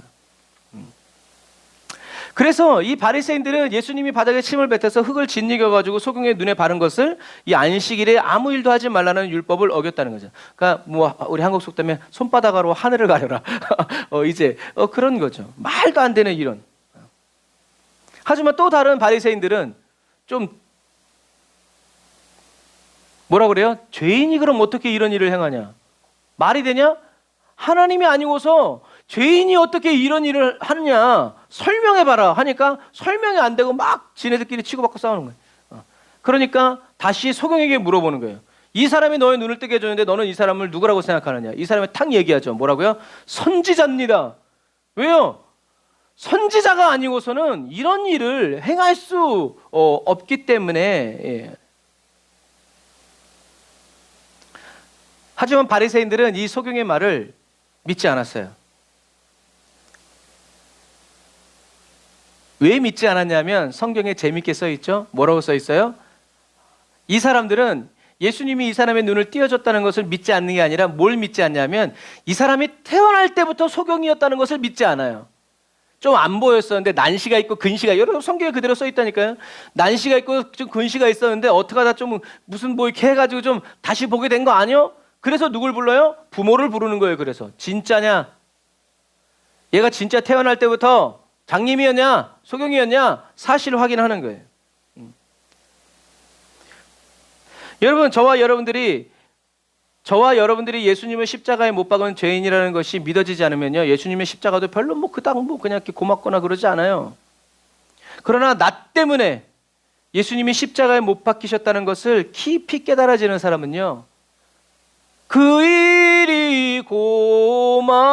S1: 그래서 이 바리새인들은 예수님이 바닥에 침을 뱉어서 흙을 짓이겨가지고 소경의 눈에 바른 것을 이 안식일에 아무 일도 하지 말라는 율법을 어겼다는 거죠. 그러니까 뭐 우리 한국 속담에 손바닥으로 하늘을 가려라. 그런 거죠. 말도 안 되는 이런. 하지만 또 다른 바리새인들은 좀 뭐라 그래요? 죄인이 그럼 어떻게 이런 일을 행하냐? 말이 되냐? 하나님이 아니고서 죄인이 어떻게 이런 일을 하느냐 설명해봐라 하니까 설명이 안 되고 막 지네들끼리 치고받고 싸우는 거예요. 그러니까 다시 소경에게 물어보는 거예요. 이 사람이 너의 눈을 뜨게 해줬는데 너는 이 사람을 누구라고 생각하느냐? 이 사람이 탁 얘기하죠. 뭐라고요? 선지자입니다. 왜요? 선지자가 아니고서는 이런 일을 행할 수 없기 때문에. 예. 하지만 바리새인들은 이 소경의 말을 믿지 않았어요. 왜 믿지 않았냐면 성경에 재밌게 써 있죠. 뭐라고 써 있어요? 이 사람들은 예수님이 이 사람의 눈을 띄워줬다는 것을 믿지 않는 게 아니라 뭘 믿지 않냐면 이 사람이 태어날 때부터 소경이었다는 것을 믿지 않아요. 좀 안 보였었는데 난시가 있고 근시가, 여러분 성경에 그대로 써 있다니까요. 난시가 있고 좀 근시가 있었는데 어떻게 하다 좀 무슨 뭐 이렇게 해가지고 좀 다시 보게 된 거 아니요? 그래서 누굴 불러요? 부모를 부르는 거예요. 그래서 진짜냐? 얘가 진짜 태어날 때부터 장님이었냐? 소경이었냐? 사실을 확인하는 거예요. 여러분, 저와 여러분들이 예수님을 십자가에 못 박은 죄인이라는 것이 믿어지지 않으면요, 예수님의 십자가도 별로 뭐 그닥 뭐 그냥 이렇게 고맙거나 그러지 않아요. 그러나 나 때문에 예수님이 십자가에 못 박히셨다는 것을 깊이 깨달아지는 사람은요, 그 일이 고마워.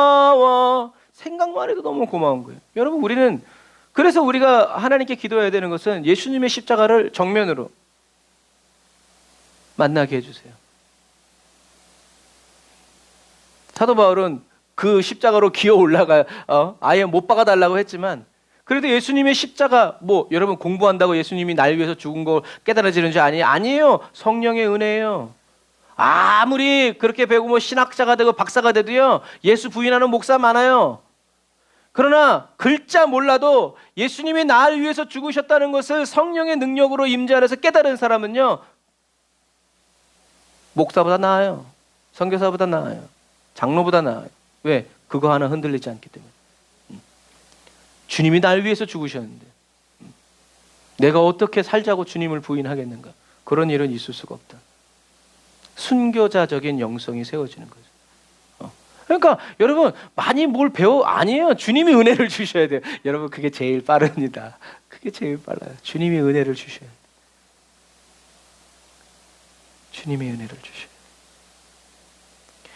S1: 생각만 해도 너무 고마운 거예요. 여러분, 그래서 우리가 하나님께 기도해야 되는 것은 예수님의 십자가를 정면으로 만나게 해주세요. 사도 바울은 그 십자가로 기어 올라가 아예 못 박아달라고 했지만 그래도 예수님의 십자가, 뭐 여러분 공부한다고 예수님이 날 위해서 죽은 거 깨달아지는 줄 아니에요. 성령의 은혜예요. 아무리 그렇게 배우고 뭐 신학자가 되고 박사가 돼도요, 예수 부인하는 목사 많아요. 그러나 글자 몰라도 예수님이 나를 위해서 죽으셨다는 것을 성령의 능력으로 임재 안에서 깨달은 사람은요, 목사보다 나아요. 선교사보다 나아요. 장로보다 나아요. 왜? 그거 하나 흔들리지 않기 때문에. 주님이 날 위해서 죽으셨는데 내가 어떻게 살자고 주님을 부인하겠는가? 그런 일은 있을 수가 없다. 순교자적인 영성이 세워지는 거죠. 그러니까 여러분, 많이 뭘 아니에요. 주님이 은혜를 주셔야 돼요. 여러분, 그게 제일 빠릅니다. 그게 제일 빨라요. 주님이 은혜를 주셔야 돼요. 주님이 은혜를 주셔야 돼요.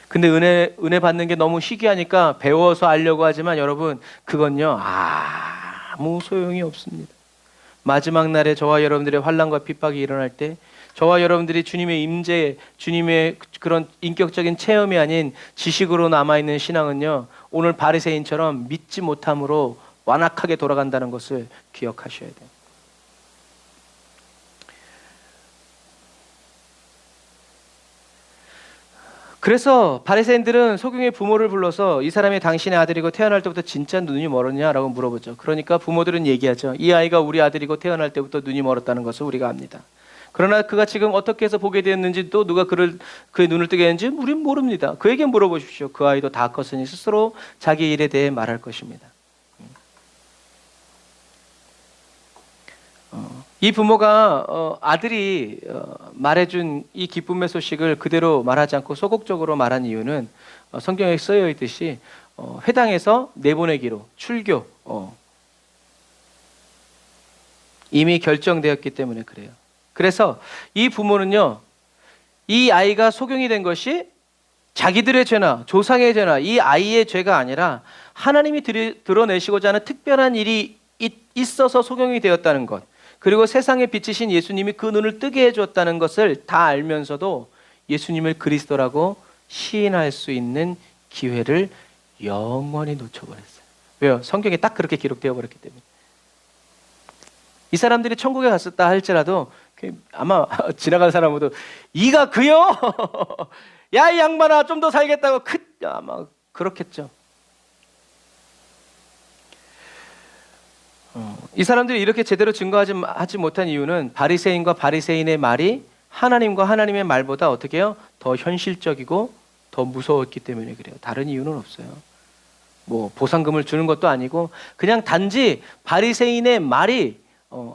S1: 근데 은혜 받는 게 너무 희귀하니까 배워서 알려고 하지만 여러분, 그건요 아무 소용이 없습니다. 마지막 날에 저와 여러분들의 환난과 핍박이 일어날 때 저와 여러분들이 주님의 임재, 주님의 그런 인격적인 체험이 아닌 지식으로 남아있는 신앙은요, 오늘 바리새인처럼 믿지 못함으로 완악하게 돌아간다는 것을 기억하셔야 돼요. 그래서 바리새인들은 소경의 부모를 불러서 이 사람이 당신의 아들이고 태어날 때부터 진짜 눈이 멀었냐라고 물어보죠. 그러니까 부모들은 얘기하죠. 이 아이가 우리 아들이고 태어날 때부터 눈이 멀었다는 것을 우리가 압니다. 그러나 그가 지금 어떻게 해서 보게 되었는지 또 누가 그의 눈을 뜨게 했는지 우린 모릅니다. 그에게 물어보십시오. 그 아이도 다 컸으니 스스로 자기 일에 대해 말할 것입니다. 이 부모가 아들이 말해준 이 기쁨의 소식을 그대로 말하지 않고 소극적으로 말한 이유는 성경에 쓰여 있듯이 회당에서 내보내기로 출교 이미 결정되었기 때문에 그래요. 그래서 이 부모는요, 이 아이가 소경이 된 것이 자기들의 죄나 조상의 죄나 이 아이의 죄가 아니라 하나님이 드러내시고자 하는 특별한 일이 있어서 소경이 되었다는 것, 그리고 세상에 비치신 예수님이 그 눈을 뜨게 해줬다는 것을 다 알면서도 예수님을 그리스도라고 시인할 수 있는 기회를 영원히 놓쳐버렸어요. 왜요? 성경에 딱 그렇게 기록되어 버렸기 때문에. 이 사람들이 천국에 갔었다 할지라도 아마 지나간 사람도 이가 그요? 야, 이 양반아, 좀 더 살겠다고 아마 그렇겠죠. 이 사람들이 이렇게 제대로 증거하지 못한 이유는 바리새인과 바리새인의 말이 하나님과 하나님의 말보다 어떻게 해요? 더 현실적이고 더 무서웠기 때문에 그래요. 다른 이유는 없어요. 뭐 보상금을 주는 것도 아니고 그냥 단지 바리새인의 말이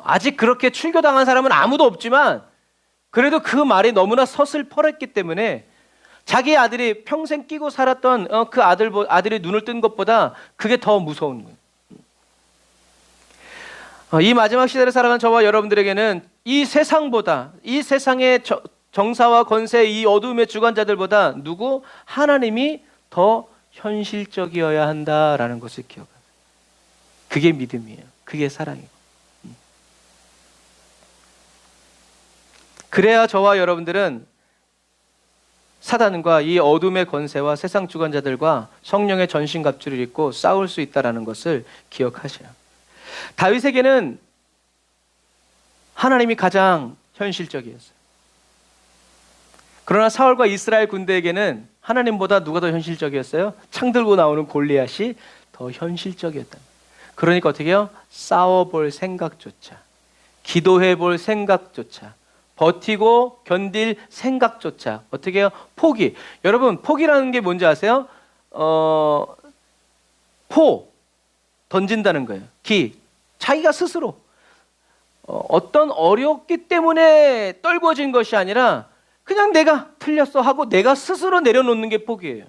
S1: 아직 그렇게 출교당한 사람은 아무도 없지만 그래도 그 말이 너무나 서슬퍼랬기 때문에 자기 아들이 평생 끼고 살았던 그 아들이 눈을 뜬 것보다 그게 더 무서운 거예요. 이 마지막 시대를 살아가는 저와 여러분들에게는 이 세상보다, 이 세상의 정사와 권세, 이 어두움의 주관자들보다 누구? 하나님이 더 현실적이어야 한다라는 것을 기억하세요. 그게 믿음이에요. 그게 사랑이고. 그래야 저와 여러분들은 사단과 이 어둠의 권세와 세상 주관자들과 성령의 전신갑주를 입고 싸울 수 있다는 것을 기억하셔요. 다윗에게는 하나님이 가장 현실적이었어요. 그러나 사울과 이스라엘 군대에게는 하나님보다 누가 더 현실적이었어요? 창 들고 나오는 골리앗이 더 현실적이었다. 그러니까 어떻게 해요? 싸워볼 생각조차, 기도해볼 생각조차, 버티고 견딜 생각조차 어떻게 해요? 포기. 여러분, 포기라는 게 뭔지 아세요? 던진다는 거예요. 자기가 스스로 어떤 어렵기 때문에 떨궈진 것이 아니라 그냥 내가 틀렸어 하고 내가 스스로 내려놓는 게 포기예요.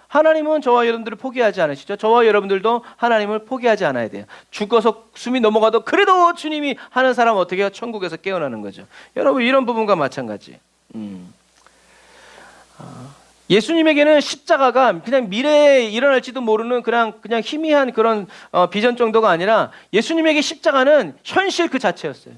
S1: 하나님은 저와 여러분들을 포기하지 않으시죠? 저와 여러분들도 하나님을 포기하지 않아야 돼요. 죽어서 숨이 넘어가도 그래도 주님이 하는 사람은 어떻게 해요? 천국에서 깨어나는 거죠. 여러분, 이런 부분과 마찬가지. 예수님에게는 십자가가 그냥 미래에 일어날지도 모르는 그냥 희미한 그런 비전 정도가 아니라 예수님에게 십자가는 현실 그 자체였어요.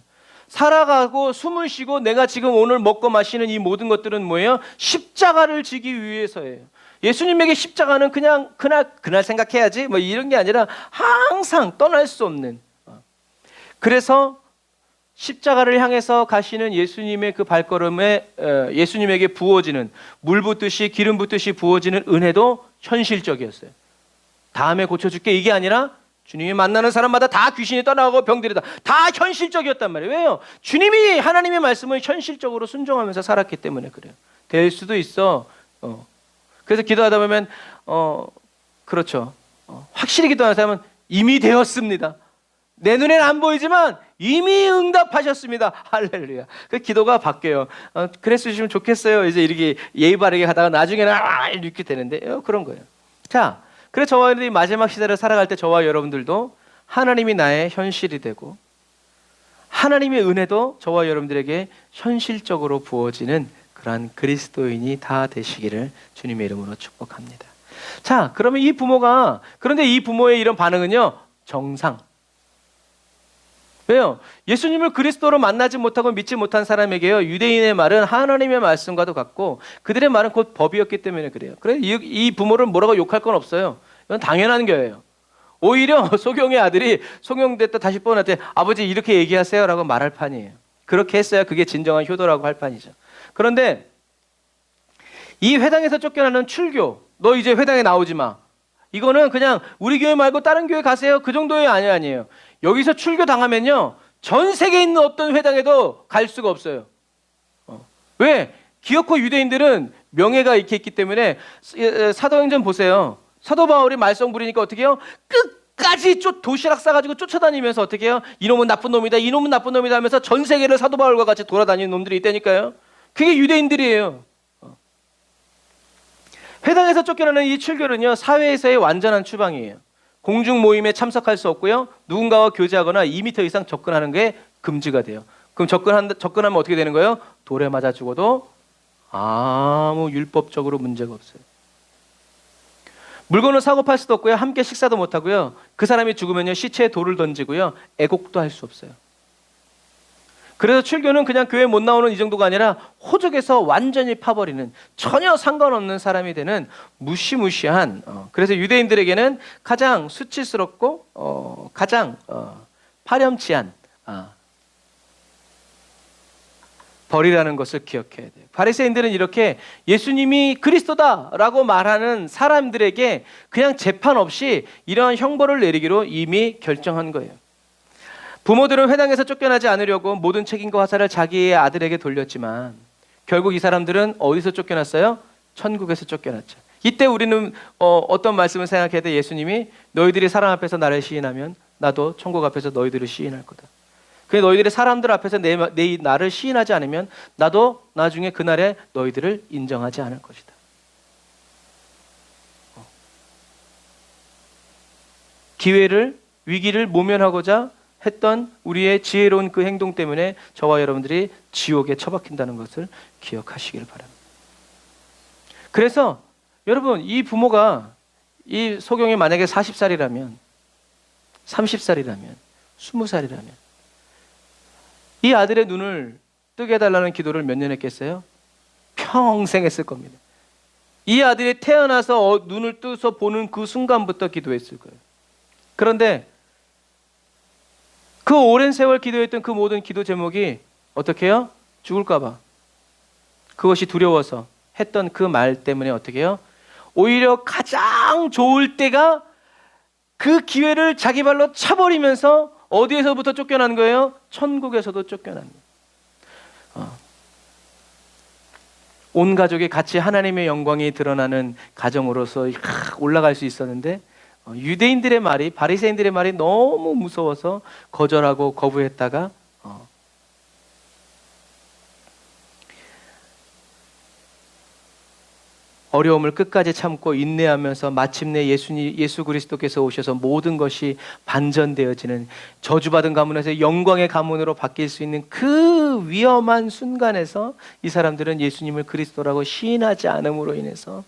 S1: 살아가고 숨을 쉬고 내가 지금 오늘 먹고 마시는 이 모든 것들은 뭐예요? 십자가를 지기 위해서예요. 예수님에게 십자가는 그냥 그날 생각해야지 뭐 이런 게 아니라 항상 떠날 수 없는. 그래서 십자가를 향해서 가시는 예수님의 그 발걸음에 예수님에게 부어지는 물 붓듯이 기름 붓듯이 부어지는 은혜도 현실적이었어요. 다음에 고쳐줄게 이게 아니라 주님이 만나는 사람마다 다 귀신이 떠나가고 병들이다. 다 현실적이었단 말이에요. 왜요? 주님이 하나님의 말씀을 현실적으로 순종하면서 살았기 때문에 그래요. 될 수도 있어. 그래서 기도하다 보면 그렇죠. 확실히 기도하는 사람은 이미 되었습니다. 내 눈에는 안 보이지만 이미 응답하셨습니다. 할렐루야. 그 기도가 바뀌어요. 그랬으시면 좋겠어요. 이제 이렇게 예의 바르게 하다가 나중에는 이렇게 되는데 그런 거예요. 자, 그래서 저와 여러분들이 마지막 시대를 살아갈 때 저와 여러분들도 하나님이 나의 현실이 되고 하나님의 은혜도 저와 여러분들에게 현실적으로 부어지는 그러한 그리스도인이 다 되시기를 주님의 이름으로 축복합니다. 자, 그러면 그런데 이 부모의 이런 반응은요, 정상. 왜요? 예수님을 그리스도로 만나지 못하고 믿지 못한 사람에게요, 유대인의 말은 하나님의 말씀과도 같고 그들의 말은 곧 법이었기 때문에 그래요. 그래서 이 부모를 뭐라고 욕할 건 없어요. 그건 당연한 거예요. 오히려 소경의 아들이 소경됐다 다시 뽑아낼 때 아버지 이렇게 얘기하세요 라고 말할 판이에요. 그렇게 했어야 그게 진정한 효도라고 할 판이죠. 그런데 이 회당에서 쫓겨나는 출교, 너 이제 회당에 나오지 마. 이거는 그냥 우리 교회 말고 다른 교회 가세요. 그 정도의 아니에요. 여기서 출교 당하면요, 전 세계에 있는 어떤 회당에도 갈 수가 없어요. 왜? 기어코 유대인들은 명예가 이렇게 있기 때문에. 사도행전 보세요. 사도 바울이 말썽 부리니까 어떻게 해요? 끝까지 도시락 싸가지고 쫓아다니면서 어떻게 해요? 이놈은 나쁜 놈이다, 이놈은 나쁜 놈이다 하면서 전 세계를 사도 바울과 같이 돌아다니는 놈들이 있다니까요. 그게 유대인들이에요. 회당에서 쫓겨나는 이 출교는요, 사회에서의 완전한 추방이에요. 공중 모임에 참석할 수 없고요, 누군가와 교제하거나 2m 이상 접근하는 게 금지가 돼요. 그럼 접근하면 어떻게 되는 거예요? 돌에 맞아 죽어도 아무 율법적으로 문제가 없어요. 물건을 사고 팔 수도 없고요, 함께 식사도 못 하고요, 그 사람이 죽으면요 시체에 돌을 던지고요, 애곡도 할 수 없어요. 그래서 출교는 그냥 교회 못 나오는 이 정도가 아니라 호적에서 완전히 파버리는, 전혀 상관없는 사람이 되는 무시무시한, 그래서 유대인들에게는 가장 수치스럽고 가장 파렴치한 벌이라는 것을 기억해야 돼요. 바리새인들은 이렇게 예수님이 그리스도다라고 말하는 사람들에게 그냥 재판 없이 이러한 형벌을 내리기로 이미 결정한 거예요. 부모들은 회당에서 쫓겨나지 않으려고 모든 책임과 화살을 자기의 아들에게 돌렸지만 결국 이 사람들은 어디서 쫓겨났어요? 천국에서 쫓겨났죠. 이때 우리는 어떤 말씀을 생각해야 돼? 예수님이 너희들이 사람 앞에서 나를 시인하면 나도 천국 앞에서 너희들을 시인할 거다. 그래, 너희들이 사람들 앞에서 나를 시인하지 않으면 나도 나중에 그날에 너희들을 인정하지 않을 것이다. 위기를 모면하고자 했던 우리의 지혜로운 그 행동 때문에 저와 여러분들이 지옥에 처박힌다는 것을 기억하시길 바랍니다. 그래서 여러분, 이 부모가 이 소경이 만약에 40살이라면 30살이라면 20살이라면 이 아들의 눈을 뜨게 해달라는 기도를 몇 년 했겠어요? 평생 했을 겁니다. 이 아들이 태어나서 눈을 뜨서 보는 그 순간부터 기도했을 거예요. 그런데 그 오랜 세월 기도했던 그 모든 기도 제목이 어떻게 해요? 죽을까 봐, 그것이 두려워서 했던 그 말 때문에 어떻게 해요? 오히려 가장 좋을 때가 그 기회를 자기 발로 차버리면서 어디에서부터 쫓겨난 거예요? 천국에서도 쫓겨난 거예요. 온 가족이 같이 하나님의 영광이 드러나는 가정으로서 올라갈 수 있었는데 유대인들의 말이, 바리새인들의 말이 너무 무서워서 거절하고 거부했다가 어려움을 끝까지 참고 인내하면서 마침내 예수 그리스도께서 오셔서 모든 것이 반전되어지는, 저주받은 가문에서 영광의 가문으로 바뀔 수 있는 그 위험한 순간에서 이 사람들은 예수님을 그리스도라고 시인하지 않음으로 인해서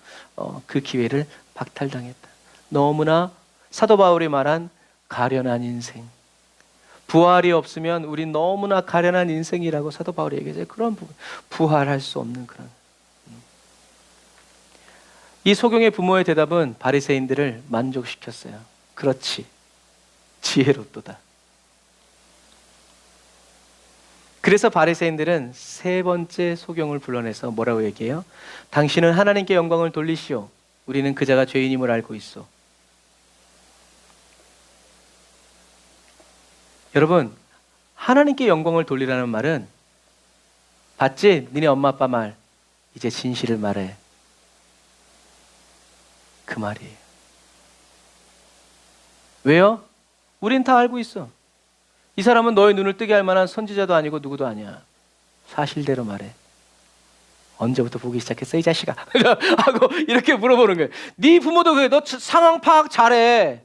S1: 그 기회를 박탈당했다. 너무나 사도 바울이 말한 가련한 인생, 부활이 없으면 우린 너무나 가련한 인생이라고 사도 바울이 얘기했어요. 그런 부분, 부활할 수 없는 그런. 이 소경의 부모의 대답은 바리새인들을 만족시켰어요. 그렇지, 지혜롭도다. 그래서 바리새인들은 세 번째 소경을 불러내서 뭐라고 얘기해요? 당신은 하나님께 영광을 돌리시오. 우리는 그자가 죄인임을 알고 있어. 여러분, 하나님께 영광을 돌리라는 말은, 봤지? 니네 엄마 아빠 말, 이제 진실을 말해, 그 말이에요. 왜요? 우린 다 알고 있어. 이 사람은 너의 눈을 뜨게 할 만한 선지자도 아니고 누구도 아니야. 사실대로 말해. 언제부터 보기 시작했어 이 자식아? 하고 이렇게 물어보는 거예요. 네 부모도 그래. 너 상황 파악 잘해.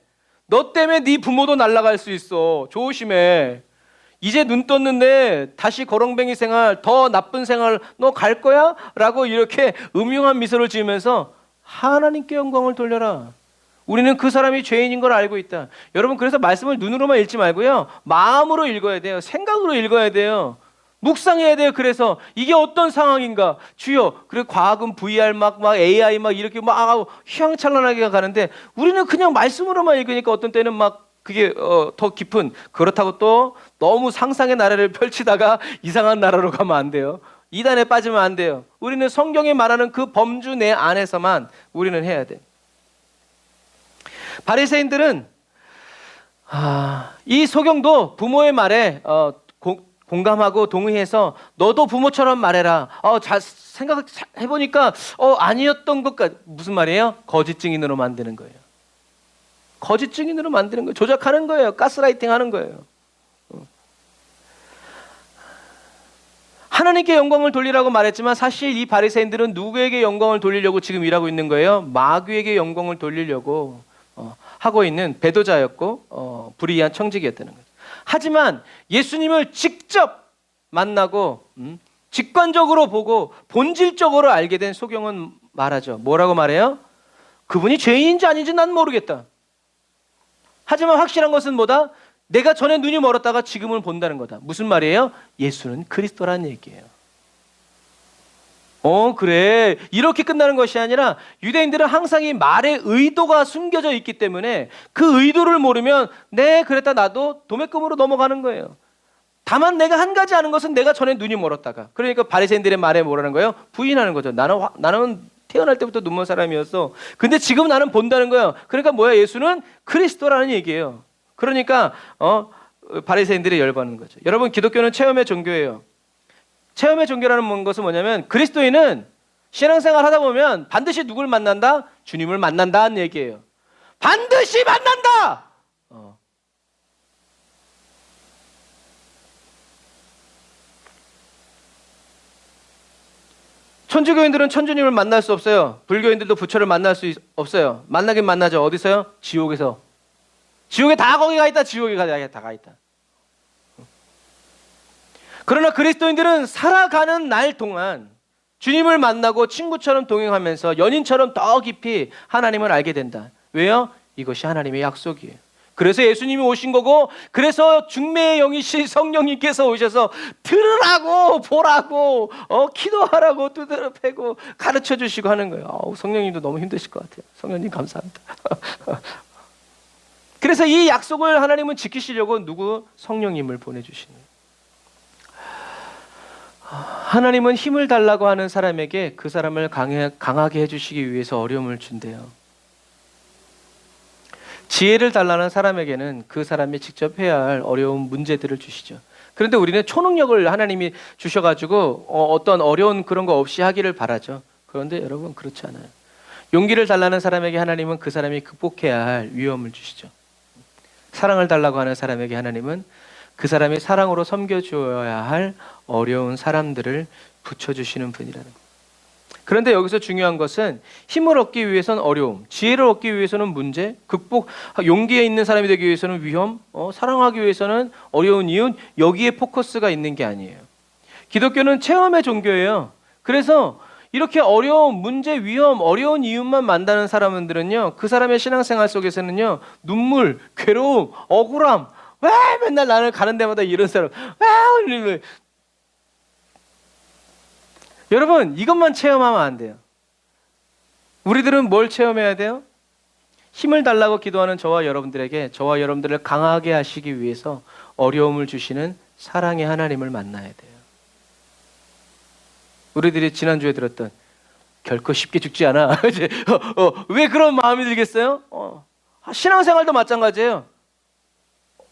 S1: 너 때문에 네 부모도 날아갈 수 있어. 조심해. 이제 눈 떴는데 다시 거렁뱅이 생활, 더 나쁜 생활 너 갈 거야? 라고 이렇게 음흉한 미소를 지으면서 하나님께 영광을 돌려라. 우리는 그 사람이 죄인인 걸 알고 있다. 여러분, 그래서 말씀을 눈으로만 읽지 말고요, 마음으로 읽어야 돼요. 생각으로 읽어야 돼요. 묵상해야 돼요. 그래서 이게 어떤 상황인가? 주여. 그래 과학은 VR 막 AI 막 이렇게 막 휘황찬란하게 가는데 우리는 그냥 말씀으로만 읽으니까 어떤 때는 막 그게 더 깊은, 그렇다고 또 너무 상상의 나라를 펼치다가 이상한 나라로 가면 안 돼요. 이단에 빠지면 안 돼요. 우리는 성경에 말하는 그 범주 내 안에서만 우리는 해야 돼. 바리새인들은 이 소경도 부모의 말에 공감하고 동의해서 너도 부모처럼 말해라. 잘 생각해보니까 아니었던 것 같. 무슨 말이에요? 거짓 증인으로 만드는 거예요. 거짓 증인으로 만드는 거예요. 조작하는 거예요. 가스라이팅 하는 거예요. 하나님께 영광을 돌리라고 말했지만 사실 이 바리새인들은 누구에게 영광을 돌리려고 지금 일하고 있는 거예요? 마귀에게 영광을 돌리려고 하고 있는 배도자였고 불의한 청직이었다는 거예요. 하지만 예수님을 직접 만나고 직관적으로 보고 본질적으로 알게 된 소경은 말하죠. 뭐라고 말해요? 그분이 죄인인지 아닌지 난 모르겠다. 하지만 확실한 것은 뭐다? 내가 전에 눈이 멀었다가 지금은 본다는 거다. 무슨 말이에요? 예수는 그리스도라는 얘기예요. 그래. 이렇게 끝나는 것이 아니라 유대인들은 항상 이 말의 의도가 숨겨져 있기 때문에 그 의도를 모르면 네 그랬다 나도 도매금으로 넘어가는 거예요. 다만 내가 한 가지 아는 것은 내가 전에 눈이 멀었다가, 그러니까 바리새인들의 말에 뭐라는 거예요? 부인하는 거죠. 나는 태어날 때부터 눈먼 사람이었어. 근데 지금 나는 본다는 거예요. 그러니까 뭐야? 예수는 그리스도라는 얘기예요. 그러니까 바리새인들이 열받는 거죠. 여러분, 기독교는 체험의 종교예요. 체험의 종교라는 것은 뭐냐면 그리스도인은 신앙생활 하다 보면 반드시 누굴 만난다? 주님을 만난다는 얘기예요. 반드시 만난다! 천주교인들은 천주님을 만날 수 없어요. 불교인들도 부처를 만날 수 없어요. 만나긴 만나죠. 어디서요? 지옥에서. 지옥에 다 거기 가 있다. 지옥에 다 가 있다. 그러나 그리스도인들은 살아가는 날 동안 주님을 만나고 친구처럼 동행하면서 연인처럼 더 깊이 하나님을 알게 된다. 왜요? 이것이 하나님의 약속이에요. 그래서 예수님이 오신 거고, 그래서 중매의 영이신 성령님께서 오셔서 들으라고 보라고 기도하라고 두드려 패고 가르쳐 주시고 하는 거예요. 성령님도 너무 힘드실 것 같아요. 성령님 감사합니다. 그래서 이 약속을 하나님은 지키시려고 성령님을 보내주시는 거예요. 하나님은 힘을 달라고 하는 사람에게 그 사람을 강하게 해주시기 위해서 어려움을 준대요. 지혜를 달라는 사람에게는 그 사람이 직접 해야 할 어려운 문제들을 주시죠. 그런데 우리는 초능력을 하나님이 주셔가지고 어떤 어려운 그런 거 없이 하기를 바라죠. 그런데 여러분 그렇지 않아요. 용기를 달라는 사람에게 하나님은 그 사람이 극복해야 할 위험을 주시죠. 사랑을 달라고 하는 사람에게 하나님은 그 사람이 사랑으로 섬겨주어야 할 어려운 사람들을 붙여주시는 분이라는 거예요. 그런데 여기서 중요한 것은 힘을 얻기 위해서는 어려움, 지혜를 얻기 위해서는 문제, 용기에 있는 사람이 되기 위해서는 위험, 사랑하기 위해서는 어려운 이유, 여기에 포커스가 있는 게 아니에요. 기독교는 체험의 종교예요. 그래서 이렇게 어려운 문제, 위험, 어려운 이유만 만나는 사람들은요, 그 사람의 신앙생활 속에서는요, 눈물, 괴로움, 억울함, 왜 맨날 나를 가는 데마다 이런 사람, 왜 여러분, 이것만 체험하면 안 돼요. 우리들은 뭘 체험해야 돼요? 힘을 달라고 기도하는 저와 여러분들에게, 저와 여러분들을 강하게 하시기 위해서 어려움을 주시는 사랑의 하나님을 만나야 돼요. 우리들이 지난주에 들었던 결코 쉽게 죽지 않아. 왜 그런 마음이 들겠어요? 신앙생활도 마찬가지예요.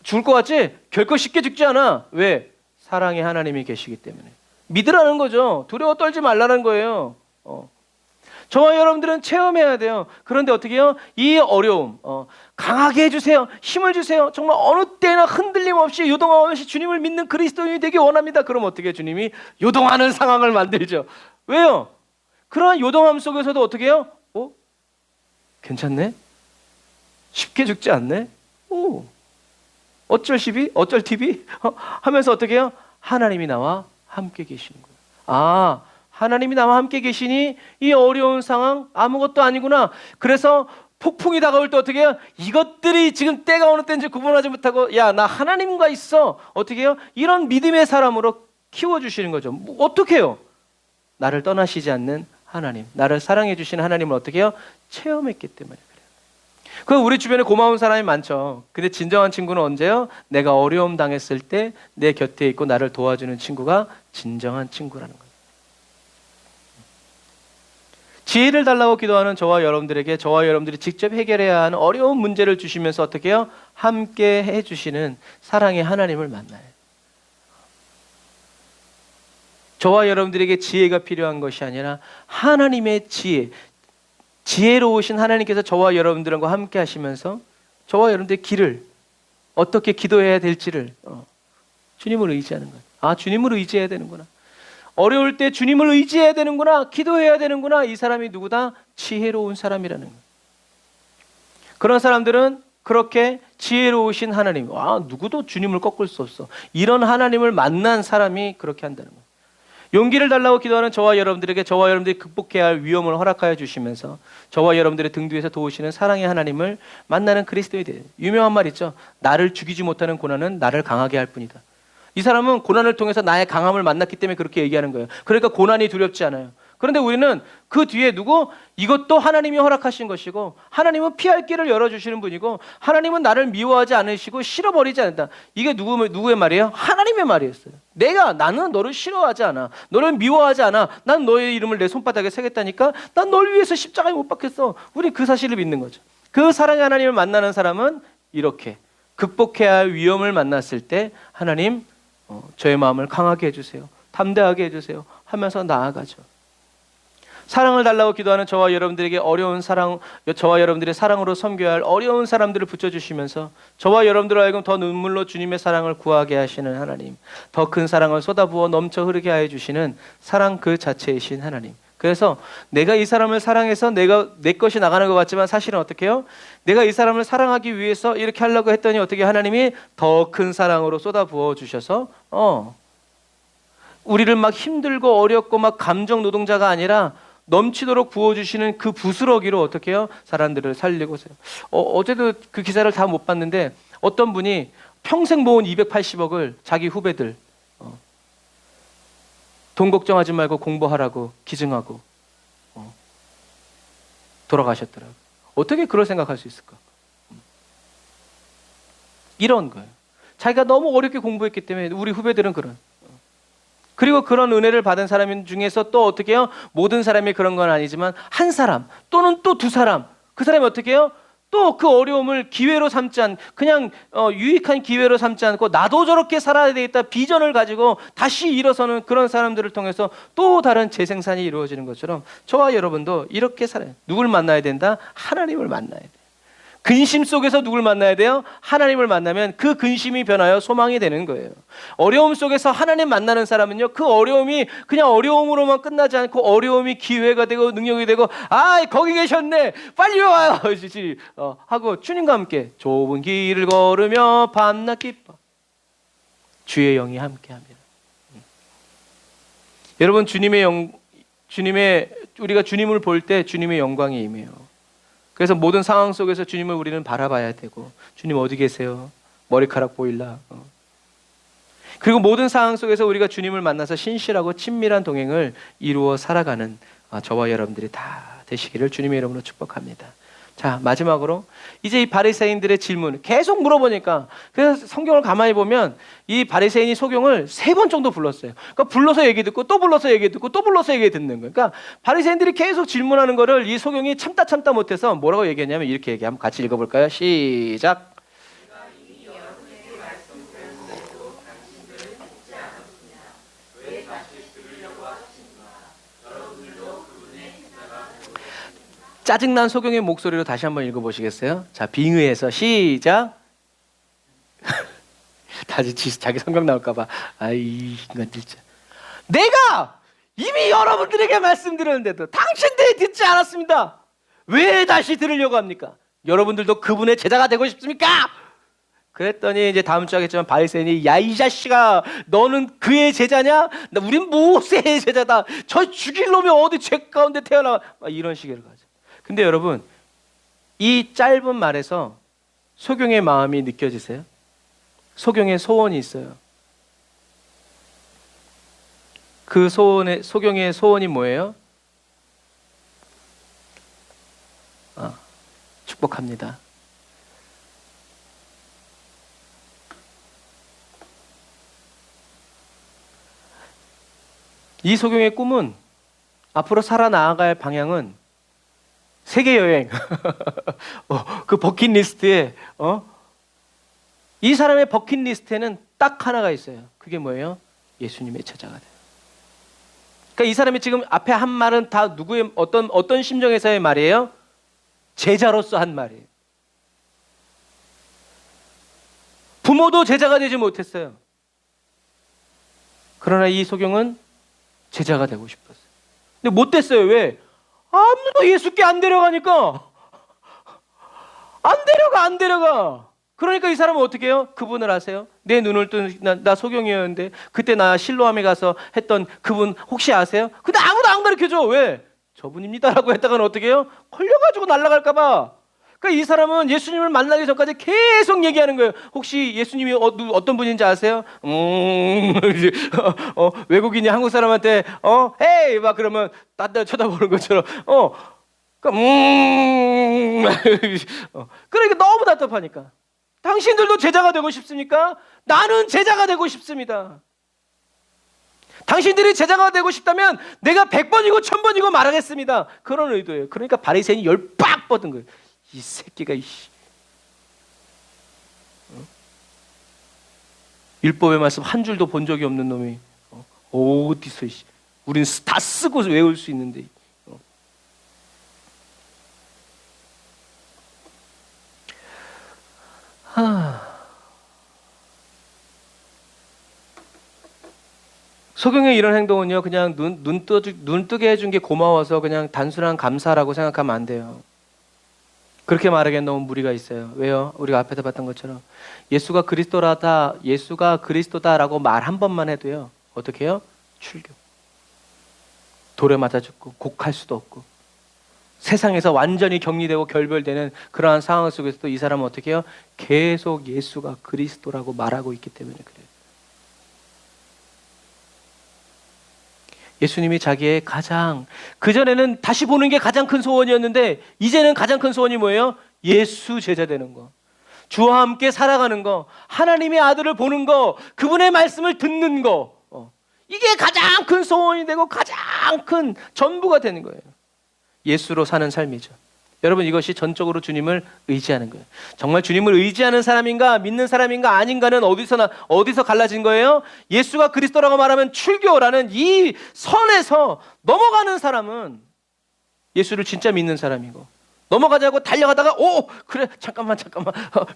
S1: 죽을 것 같지? 결코 쉽게 죽지 않아. 왜? 사랑의 하나님이 계시기 때문에. 믿으라는 거죠. 두려워 떨지 말라는 거예요. 저와 여러분들은 체험해야 돼요. 그런데 어떻게 해요? 이 어려움 강하게 해주세요. 힘을 주세요. 정말 어느 때나 흔들림 없이 요동함 없이 주님을 믿는 그리스도인이 되기 원합니다. 그럼 어떻게 해요? 주님이 요동하는 상황을 만들죠. 왜요? 그러한 요동함 속에서도 어떻게 해요? 괜찮네? 쉽게 죽지 않네? 어쩔 TV? 하면서 어떻게 해요? 하나님이 나와 함께 계시는 거예요. 하나님이 나와 함께 계시니 이 어려운 상황 아무것도 아니구나. 그래서 폭풍이 다가올 때 어떻게 해요? 이것들이 지금 때가 어느 때인지 구분하지 못하고 야, 나 하나님과 있어. 어떻게 해요? 이런 믿음의 사람으로 키워주시는 거죠. 어떻게 해요? 나를 떠나시지 않는 하나님, 나를 사랑해 주시는 하나님을 어떻게 해요? 체험했기 때문에 그래요. 우리 주변에 고마운 사람이 많죠. 근데 진정한 친구는 언제요? 내가 어려움 당했을 때 내 곁에 있고 나를 도와주는 친구가 진정한 친구라는 거예요. 지혜를 달라고 기도하는 저와 여러분들에게 저와 여러분들이 직접 해결해야 하는 어려운 문제를 주시면서 어떻게 해요? 함께 해주시는 사랑의 하나님을 만나요. 저와 여러분들에게 지혜가 필요한 것이 아니라 하나님의 지혜로우신 하나님께서 저와 여러분들과 함께 하시면서 저와 여러분들의 길을 어떻게 기도해야 될지를 주님을 의지하는 거예요. 아, 주님을 의지해야 되는구나. 어려울 때 주님을 의지해야 되는구나. 기도해야 되는구나. 이 사람이 누구다? 지혜로운 사람이라는 거예요. 그런 사람들은 그렇게 지혜로우신 하나님, 누구도 주님을 꺾을 수 없어. 이런 하나님을 만난 사람이 그렇게 한다는 거예요. 용기를 달라고 기도하는 저와 여러분들에게 저와 여러분들이 극복해야 할 위험을 허락하여 주시면서 저와 여러분들의 등 뒤에서 도우시는 사랑의 하나님을 만나는 그리스도인들. 유명한 말 있죠. 나를 죽이지 못하는 고난은 나를 강하게 할 뿐이다. 이 사람은 고난을 통해서 나의 강함을 만났기 때문에 그렇게 얘기하는 거예요. 그러니까 고난이 두렵지 않아요. 그런데 우리는 그 뒤에 이것도 하나님이 허락하신 것이고 하나님은 피할 길을 열어주시는 분이고 하나님은 나를 미워하지 않으시고 싫어버리지 않는다. 이게 누구의 말이에요? 하나님의 말이었어요. 나는 너를 싫어하지 않아. 너를 미워하지 않아. 난 너의 이름을 내 손바닥에 새겼다니까. 난 널 위해서 십자가에 못 박혔어. 우리 그 사실을 믿는 거죠. 그 사랑의 하나님을 만나는 사람은 이렇게 극복해야 할 위험을 만났을 때 하나님 저의 마음을 강하게 해주세요. 담대하게 해주세요. 하면서 나아가죠. 사랑을 달라고 기도하는 저와 여러분들에게 저와 여러분들의 사랑으로 섬겨야 할 어려운 사람들을 붙여주시면서 저와 여러분들을 하여금 더 눈물로 주님의 사랑을 구하게 하시는 하나님, 더 큰 사랑을 쏟아부어 넘쳐 흐르게 하여 주시는 사랑 그 자체이신 하나님. 그래서 내가 이 사람을 사랑해서 내 것이 나가는 것 같지만 사실은 어떻게 해요? 내가 이 사람을 사랑하기 위해서 이렇게 하려고 했더니 어떻게 하나님이 더 큰 사랑으로 쏟아부어 주셔서 우리를 막 힘들고 어렵고 막 감정 노동자가 아니라 넘치도록 부어주시는 그 부스러기로 어떻게 해요? 사람들을 살리고 있어요. 어제도 그 기사를 다 못 봤는데 어떤 분이 평생 모은 280억을 자기 후배들 돈 걱정하지 말고 공부하라고 기증하고 돌아가셨더라고요. 어떻게 그럴 생각할 수 있을까? 이런 거예요. 자기가 너무 어렵게 공부했기 때문에 우리 후배들은 그리고 그런 은혜를 받은 사람 중에서 또 어떻게 해요? 모든 사람이 그런 건 아니지만 한 사람 또는 또 두 사람, 그 사람이 어떻게 해요? 또 그 어려움을 기회로 삼지 않고 그냥 유익한 기회로 삼지 않고 나도 저렇게 살아야 되겠다 비전을 가지고 다시 일어서는 그런 사람들을 통해서 또 다른 재생산이 이루어지는 것처럼 저와 여러분도 이렇게 살아요. 누굴 만나야 된다? 하나님을 만나야 돼요. 근심 속에서 누굴 만나야 돼요? 하나님을 만나면 그 근심이 변하여 소망이 되는 거예요. 어려움 속에서 하나님 만나는 사람은요, 그 어려움이 그냥 어려움으로만 끝나지 않고 어려움이 기회가 되고 능력이 되고, 거기 계셨네, 빨리 와요 하고 주님과 함께 좁은 길을 걸으며 밤낮 기뻐 주의 영이 함께합니다. 여러분, 우리가 주님을 볼 때 주님의 영광이 임해요. 그래서 모든 상황 속에서 주님을 우리는 바라봐야 되고, 주님 어디 계세요? 머리카락 보일라. 그리고 모든 상황 속에서 우리가 주님을 만나서 신실하고 친밀한 동행을 이루어 살아가는 저와 여러분들이 다 되시기를 주님의 이름으로 축복합니다. 자, 마지막으로 이제 이 바리새인들의 질문 계속 물어보니까, 그래서 성경을 가만히 보면 이 바리새인이 소경을 3번 정도 불렀어요. 그러니까 불러서 얘기 듣고 또 불러서 얘기 듣고 또 불러서 얘기 듣는 거예요. 그러니까 바리새인들이 계속 질문하는 거를 이 소경이 참다 못해서 뭐라고 얘기했냐면 이렇게 얘기하면 같이 읽어볼까요? 시작. 짜증난 소경의 목소리로 다시 한번 읽어보시겠어요? 자, 빙의해서 시작. 다시 자기 성경 나올까봐. 인간 진짜. 내가 이미 여러분들에게 말씀드렸는데도 당신들이 듣지 않았습니다. 왜 다시 들으려고 합니까? 여러분들도 그분의 제자가 되고 싶습니까? 그랬더니 이제 다음 주 하겠지만 바리새인이 야, 이 자식아, 너는 그의 제자냐? 우린 모세의 제자다. 저 죽일 놈이 어디 죄 가운데 태어나? 이런 식으로 가죠. 근데 여러분, 이 짧은 말에서 소경의 마음이 느껴지세요? 소경의 소원이 있어요. 그 소경의 소원이 뭐예요? 축복합니다. 이 소경의 꿈은 앞으로 살아나갈 방향은 세계 여행. 그 버킷리스트에 이 사람의 버킷리스트에는 딱 하나가 있어요. 그게 뭐예요? 예수님의 제자가 돼요. 그러니까 이 사람이 지금 앞에 한 말은 다 누구의 어떤 심정에서의 말이에요? 제자로서 한 말이에요. 부모도 제자가 되지 못했어요. 그러나 이 소경은 제자가 되고 싶었어요. 근데 못 됐어요. 왜? 아무도 예수께 안 데려가니까. 안 데려가. 그러니까 이 사람은 어떻게 해요? 그분을 아세요? 내 눈을 뜬 나 소경이었는데 그때 나 실로암에 가서 했던 그분 혹시 아세요? 근데 아무도 안 가르쳐줘. 왜? 저분입니다라고 했다가는 어떻게 해요? 걸려가지고 날아갈까 봐. 그러니까 이 사람은 예수님을 만나기 전까지 계속 얘기하는 거예요. 혹시 예수님이 어떤 분인지 아세요? 외국인이 한국 사람한테 에이 막 그러면 딴 데 쳐다보는 것처럼 그러니까 너무 답답하니까. 당신들도 제자가 되고 싶습니까? 나는 제자가 되고 싶습니다. 당신들이 제자가 되고 싶다면 내가 100번이고 1000번이고 말하겠습니다. 그런 의도예요. 그러니까 바리새인이 열빡 뻗은 거예요. 이 새끼가 율법의 말씀 한 줄도 본 적이 없는 놈이 어디서 우린 다 쓰고 외울 수 있는데. 소경의 이런 행동은요, 그냥 눈 뜨게 해준 게 고마워서 그냥 단순한 감사라고 생각하면 안 돼요. 그렇게 말하기엔 너무 무리가 있어요. 왜요? 우리가 앞에서 봤던 것처럼 예수가 그리스도다라고 말 한 번만 해도요, 어떻게 해요? 출교. 돌에 맞아 죽고 곡할 수도 없고 세상에서 완전히 격리되고 결별되는 그러한 상황 속에서도 이 사람은 어떻게 해요? 계속 예수가 그리스도라고 말하고 있기 때문에 그래요. 예수님이 자기의 그전에는 다시 보는 게 가장 큰 소원이었는데 이제는 가장 큰 소원이 뭐예요? 예수 제자 되는 거. 주와 함께 살아가는 거. 하나님의 아들을 보는 거. 그분의 말씀을 듣는 거. 이게 가장 큰 소원이 되고 가장 큰 전부가 되는 거예요. 예수로 사는 삶이죠. 여러분, 이것이 전적으로 주님을 의지하는 거예요. 정말 주님을 의지하는 사람인가 믿는 사람인가 아닌가는 어디서 갈라진 거예요? 예수가 그리스도라고 말하면 출교라는 이 선에서 넘어가는 사람은 예수를 진짜 믿는 사람이고, 넘어가자고 달려가다가 그래 잠깐만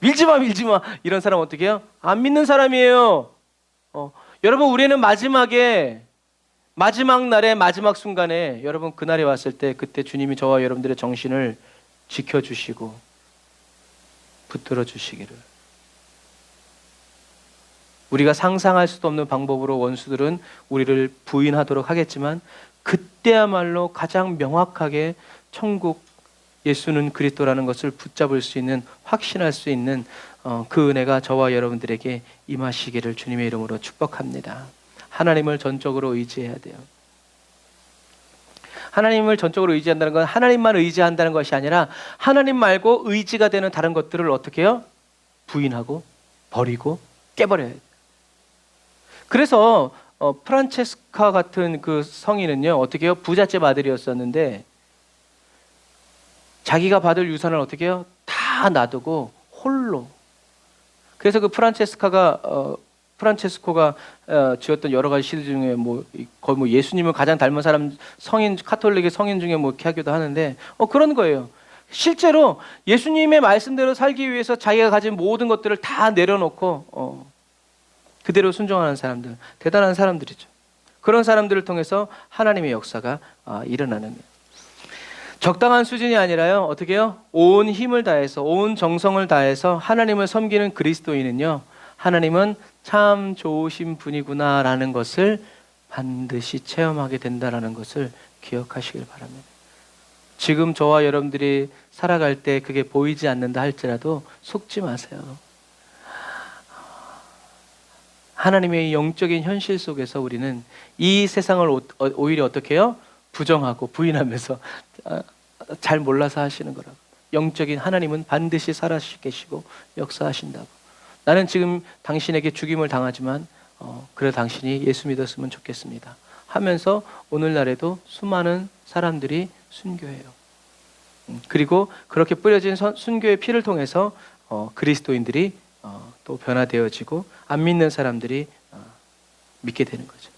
S1: 밀지마 이런 사람 어떻게 해요? 안 믿는 사람이에요. 여러분, 우리는 마지막 날의 마지막 순간에 여러분 그날이 왔을 때 그때 주님이 저와 여러분들의 정신을 지켜주시고 붙들어 주시기를. 우리가 상상할 수도 없는 방법으로 원수들은 우리를 부인하도록 하겠지만 그때야말로 가장 명확하게 천국 예수는 그리스도라는 것을 붙잡을 수 있는, 확신할 수 있는 그 은혜가 저와 여러분들에게 임하시기를 주님의 이름으로 축복합니다. 하나님을 전적으로 의지해야 돼요. 하나님을 전적으로 의지한다는 건 하나님만 의지한다는 것이 아니라 하나님 말고 의지가 되는 다른 것들을 어떻게 해요? 부인하고 버리고 깨버려야 돼요. 그래서 프란체스카 같은 그 성인은요, 어떻게 해요? 부잣집 아들이었었는데 자기가 받을 유산을 어떻게 해요? 다 놔두고 홀로. 그래서 그 프란체스코가 지었던 여러 가지 시들 중에 거의 예수님을 가장 닮은 사람 카톨릭의 성인 중에 이렇게 하기도 하는데 그런 거예요. 실제로 예수님의 말씀대로 살기 위해서 자기가 가진 모든 것들을 다 내려놓고 그대로 순종하는 사람들, 대단한 사람들이죠. 그런 사람들을 통해서 하나님의 역사가 일어나는 거예요. 적당한 수준이 아니라요, 어떻게 해요? 온 힘을 다해서, 온 정성을 다해서 하나님을 섬기는 그리스도인은요, 하나님은 참 좋으신 분이구나라는 것을 반드시 체험하게 된다라는 것을 기억하시길 바랍니다. 지금 저와 여러분들이 살아갈 때 그게 보이지 않는다 할지라도 속지 마세요. 하나님의 영적인 현실 속에서 우리는 이 세상을 오히려 어떻게 해요? 부정하고 부인하면서 잘 몰라서 하시는 거라고. 영적인 하나님은 반드시 살아계시고 역사하신다고. 나는 지금 당신에게 죽임을 당하지만 그래 당신이 예수 믿었으면 좋겠습니다 하면서 오늘날에도 수많은 사람들이 순교해요. 그리고 그렇게 뿌려진 순교의 피를 통해서 그리스도인들이 또 변화되어지고 안 믿는 사람들이 믿게 되는 거죠.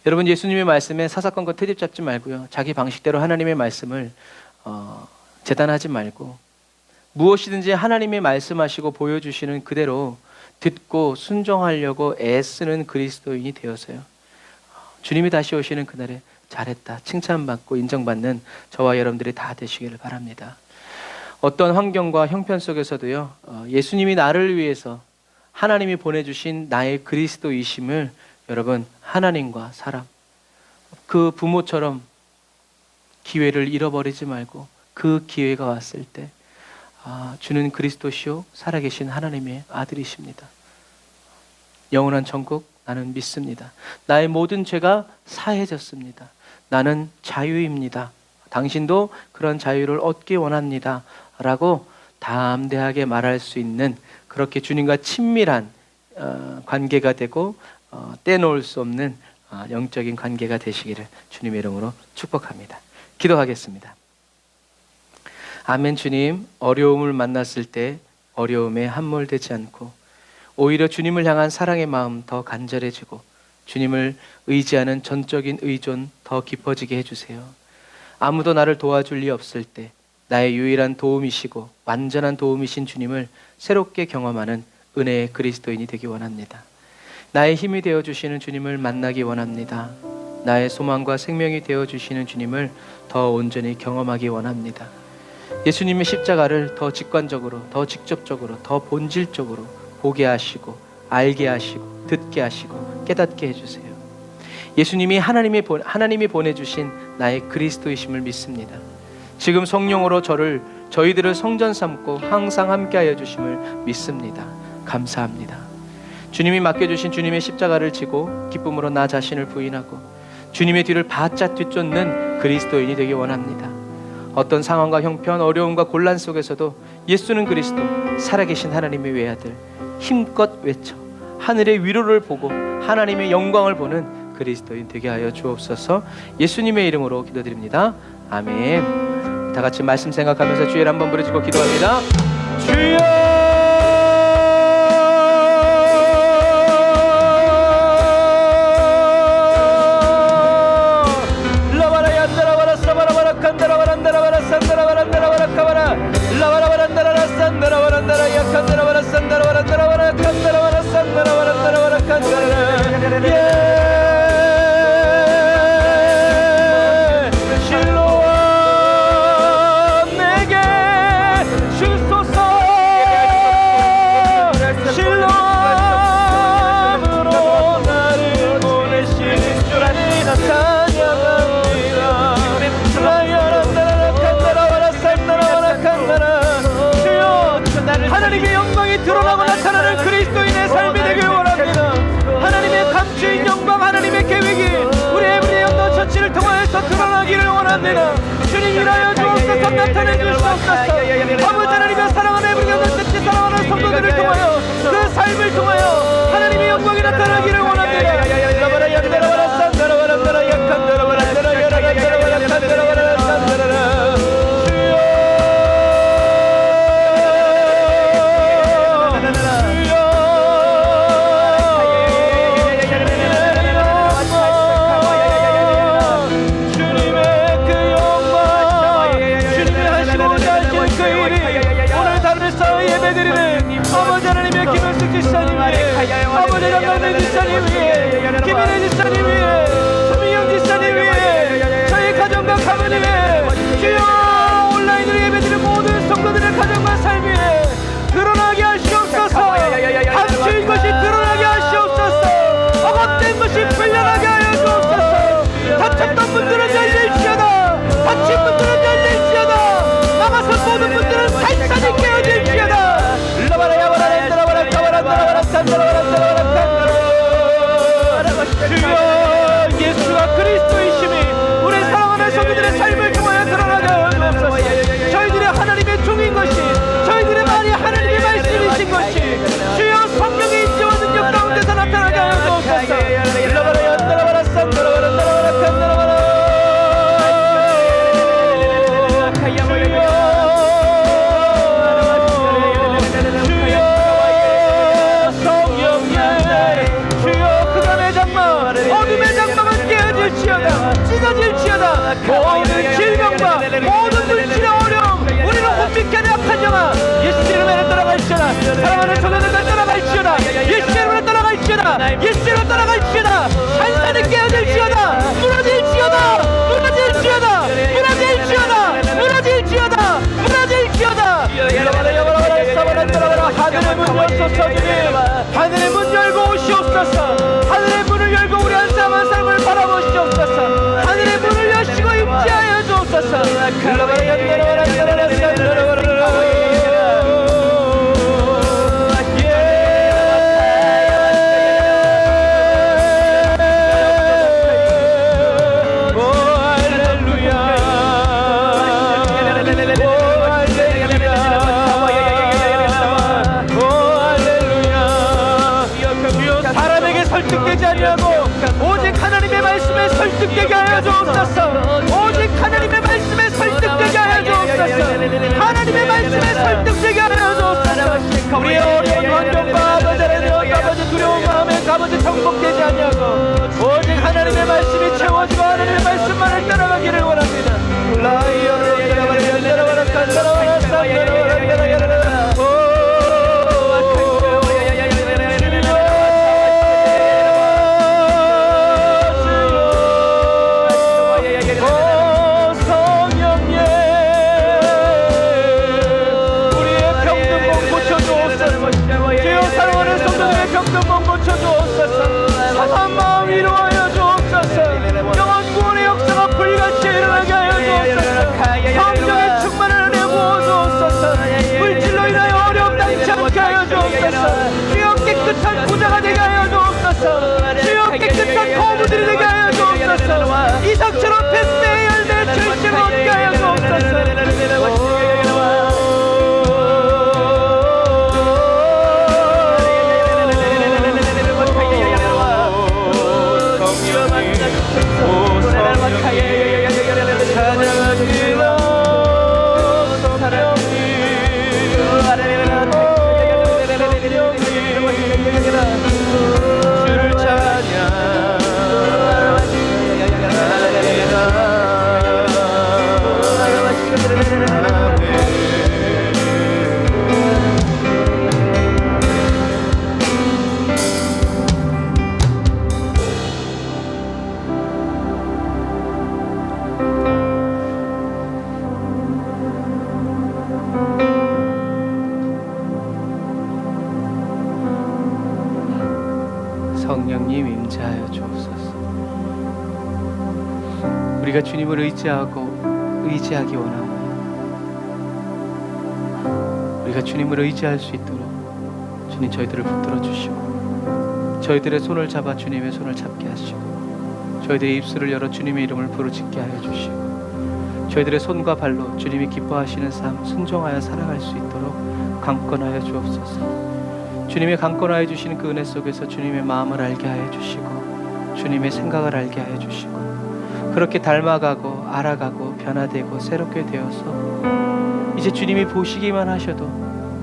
S1: 여러분, 예수님의 말씀에 사사건건 트집 잡지 말고요, 자기 방식대로 하나님의 말씀을 재단하지 말고 무엇이든지 하나님이 말씀하시고 보여주시는 그대로 듣고 순종하려고 애쓰는 그리스도인이 되어서요, 주님이 다시 오시는 그날에 잘했다 칭찬받고 인정받는 저와 여러분들이 다 되시기를 바랍니다. 어떤 환경과 형편 속에서도요, 예수님이 나를 위해서 하나님이 보내주신 나의 그리스도이심을 여러분, 하나님과 사람, 그 부모처럼 기회를 잃어버리지 말고 그 기회가 왔을 때 주는 그리스도시요 살아계신 하나님의 아들이십니다. 영원한 천국 나는 믿습니다. 나의 모든 죄가 사해졌습니다. 나는 자유입니다. 당신도 그런 자유를 얻기 원합니다 라고 담대하게 말할 수 있는, 그렇게 주님과 친밀한 관계가 되고 떼놓을 수 없는 영적인 관계가 되시기를 주님의 이름으로 축복합니다. 기도하겠습니다. 아멘. 주님, 어려움을 만났을 때 어려움에 함몰되지 않고 오히려 주님을 향한 사랑의 마음 더 간절해지고 주님을 의지하는 전적인 의존 더 깊어지게 해주세요. 아무도 나를 도와줄 리 없을 때 나의 유일한 도움이시고 완전한 도움이신 주님을 새롭게 경험하는 은혜의 그리스도인이 되기 원합니다. 나의 힘이 되어주시는 주님을 만나기 원합니다. 나의 소망과 생명이 되어주시는 주님을 더 온전히 경험하기 원합니다. 예수님의 십자가를 더 직관적으로, 더 직접적으로, 더 본질적으로 보게 하시고 알게 하시고 듣게 하시고 깨닫게 해주세요. 예수님이 하나님이 보내주신 나의 그리스도이심을 믿습니다. 지금 성령으로 저희들을 성전 삼고 항상 함께하여 주심을 믿습니다. 감사합니다. 주님이 맡겨주신 주님의 십자가를 지고 기쁨으로 나 자신을 부인하고 주님의 뒤를 바짝 뒤쫓는 그리스도인이 되기 원합니다. 어떤 상황과 형편, 어려움과 곤란 속에서도 예수는 그리스도, 살아계신 하나님의 외아들, 힘껏 외쳐 하늘의 위로를 보고 하나님의 영광을 보는 그리스도인 되게 하여 주옵소서. 예수님의 이름으로 기도드립니다. 아멘. 다 같이 말씀 생각하면서 주의 이름 한번 부르짖고 기도합니다. 주여! 하나님의 영광이 드러나고 나타나는 그리스도인의 삶이 되길 원합니다. 하나님의 감추인 영광, 하나님의 계획이 우리 에브리데이 언더 처치를 통하여서 드러나기를 원합니다. 주님 일하여 주옵소서. 나타내 주시옵소서. 아버지 하나님의 사랑하는 에브리데이 언더 처치 사랑하는 성도들을 통하여 그 삶을 통하여 하나님의 영광이 나타나기를 원합니다. 김인혜 지사님 위해, 조민영 지사님 위해, 저희 가정과 가문 위해, 주여 온라인으로 예배드리는 모든 성도들의 가정과 삶 위해 드러나게 하시옵소서. 감추인 것이 드러나게 하시옵소서. 억압된 것이 풀려나게 하여 주옵소서. 다쳤던 분들은 열릴지어다. 다친 분들은 열릴지어다. 나가서 모든 분들은 살산이 깨어질지어다. 라바라야바라렌드라바라카바란다라바라산다라바란다라바란다라. 떠나갈지어다. 사랑하는 성도들과 떠나갈지어다. 예수의 이름으로 떠나갈지어다. 예수의 이름으로 떠나갈지어다. 산산이 깨어질지어다. 무너질지어다. 무너질지어다. 무너질지어다. 무너질지어다. 무너질지어다. 하늘의 문 여소서 주님. 하늘의 문 열고 오시옵소서. 하늘의 문을 열고 우리 한 사람 한 사람을 바라보시옵소서. 하늘의 문을 여시고 임재하여 주옵소서. 설득되지 아니하고 오직 하나님의 말씀에 설득되게 하여 주옵소서. 오직 하나님의 말씀에 설득되게 하여 주옵소서. 하나님의 말씀에 설득되게 하여 주옵소서. 우리의 어려운 환경과 아버지 두려운 마음에 아버지 정복되지 아니하고 오직 하나님의 말씀이 채워지고 하나님의 말씀만을 따라가기를 원합니다. 사람 마음 위로하여 주옵소서. 영원 구원의 역사가 불같이 일어나게 하여 주옵소서. 성령의 충만을 은혜 부어 주옵소서. 물질로 인하여 어려움 당치 않게 하여 주옵소서. 주여 깨끗한 부자가 되게 하여 주옵소서. 주여 깨끗한 거부들이 되게 하여 주옵소서. 이삭처럼 백배의 열매 절실을 얻게 하여 주옵소서. 성령님 임재하여 주옵소서. 우리가 주님을 의지하기 원하오니 우리가 주님을 의지할 수 있도록 주님 저희들을 붙들어 주시고 저희들의 손을 잡아 주님의 손을 잡게 하시고 저희들의 입술을 열어 주님의 이름을 부르짖게 하여 주시고 저희들의 손과 발로 주님이 기뻐하시는 삶 순종하여 살아갈 수 있도록 강권하여 주옵소서. 주님이 강권하여 주시는 그 은혜 속에서 주님의 마음을 알게 하여 주시고 주님의 생각을 알게 하여 주시고 그렇게 닮아가고 알아가고 변화되고 새롭게 되어서 이제 주님이 보시기만 하셔도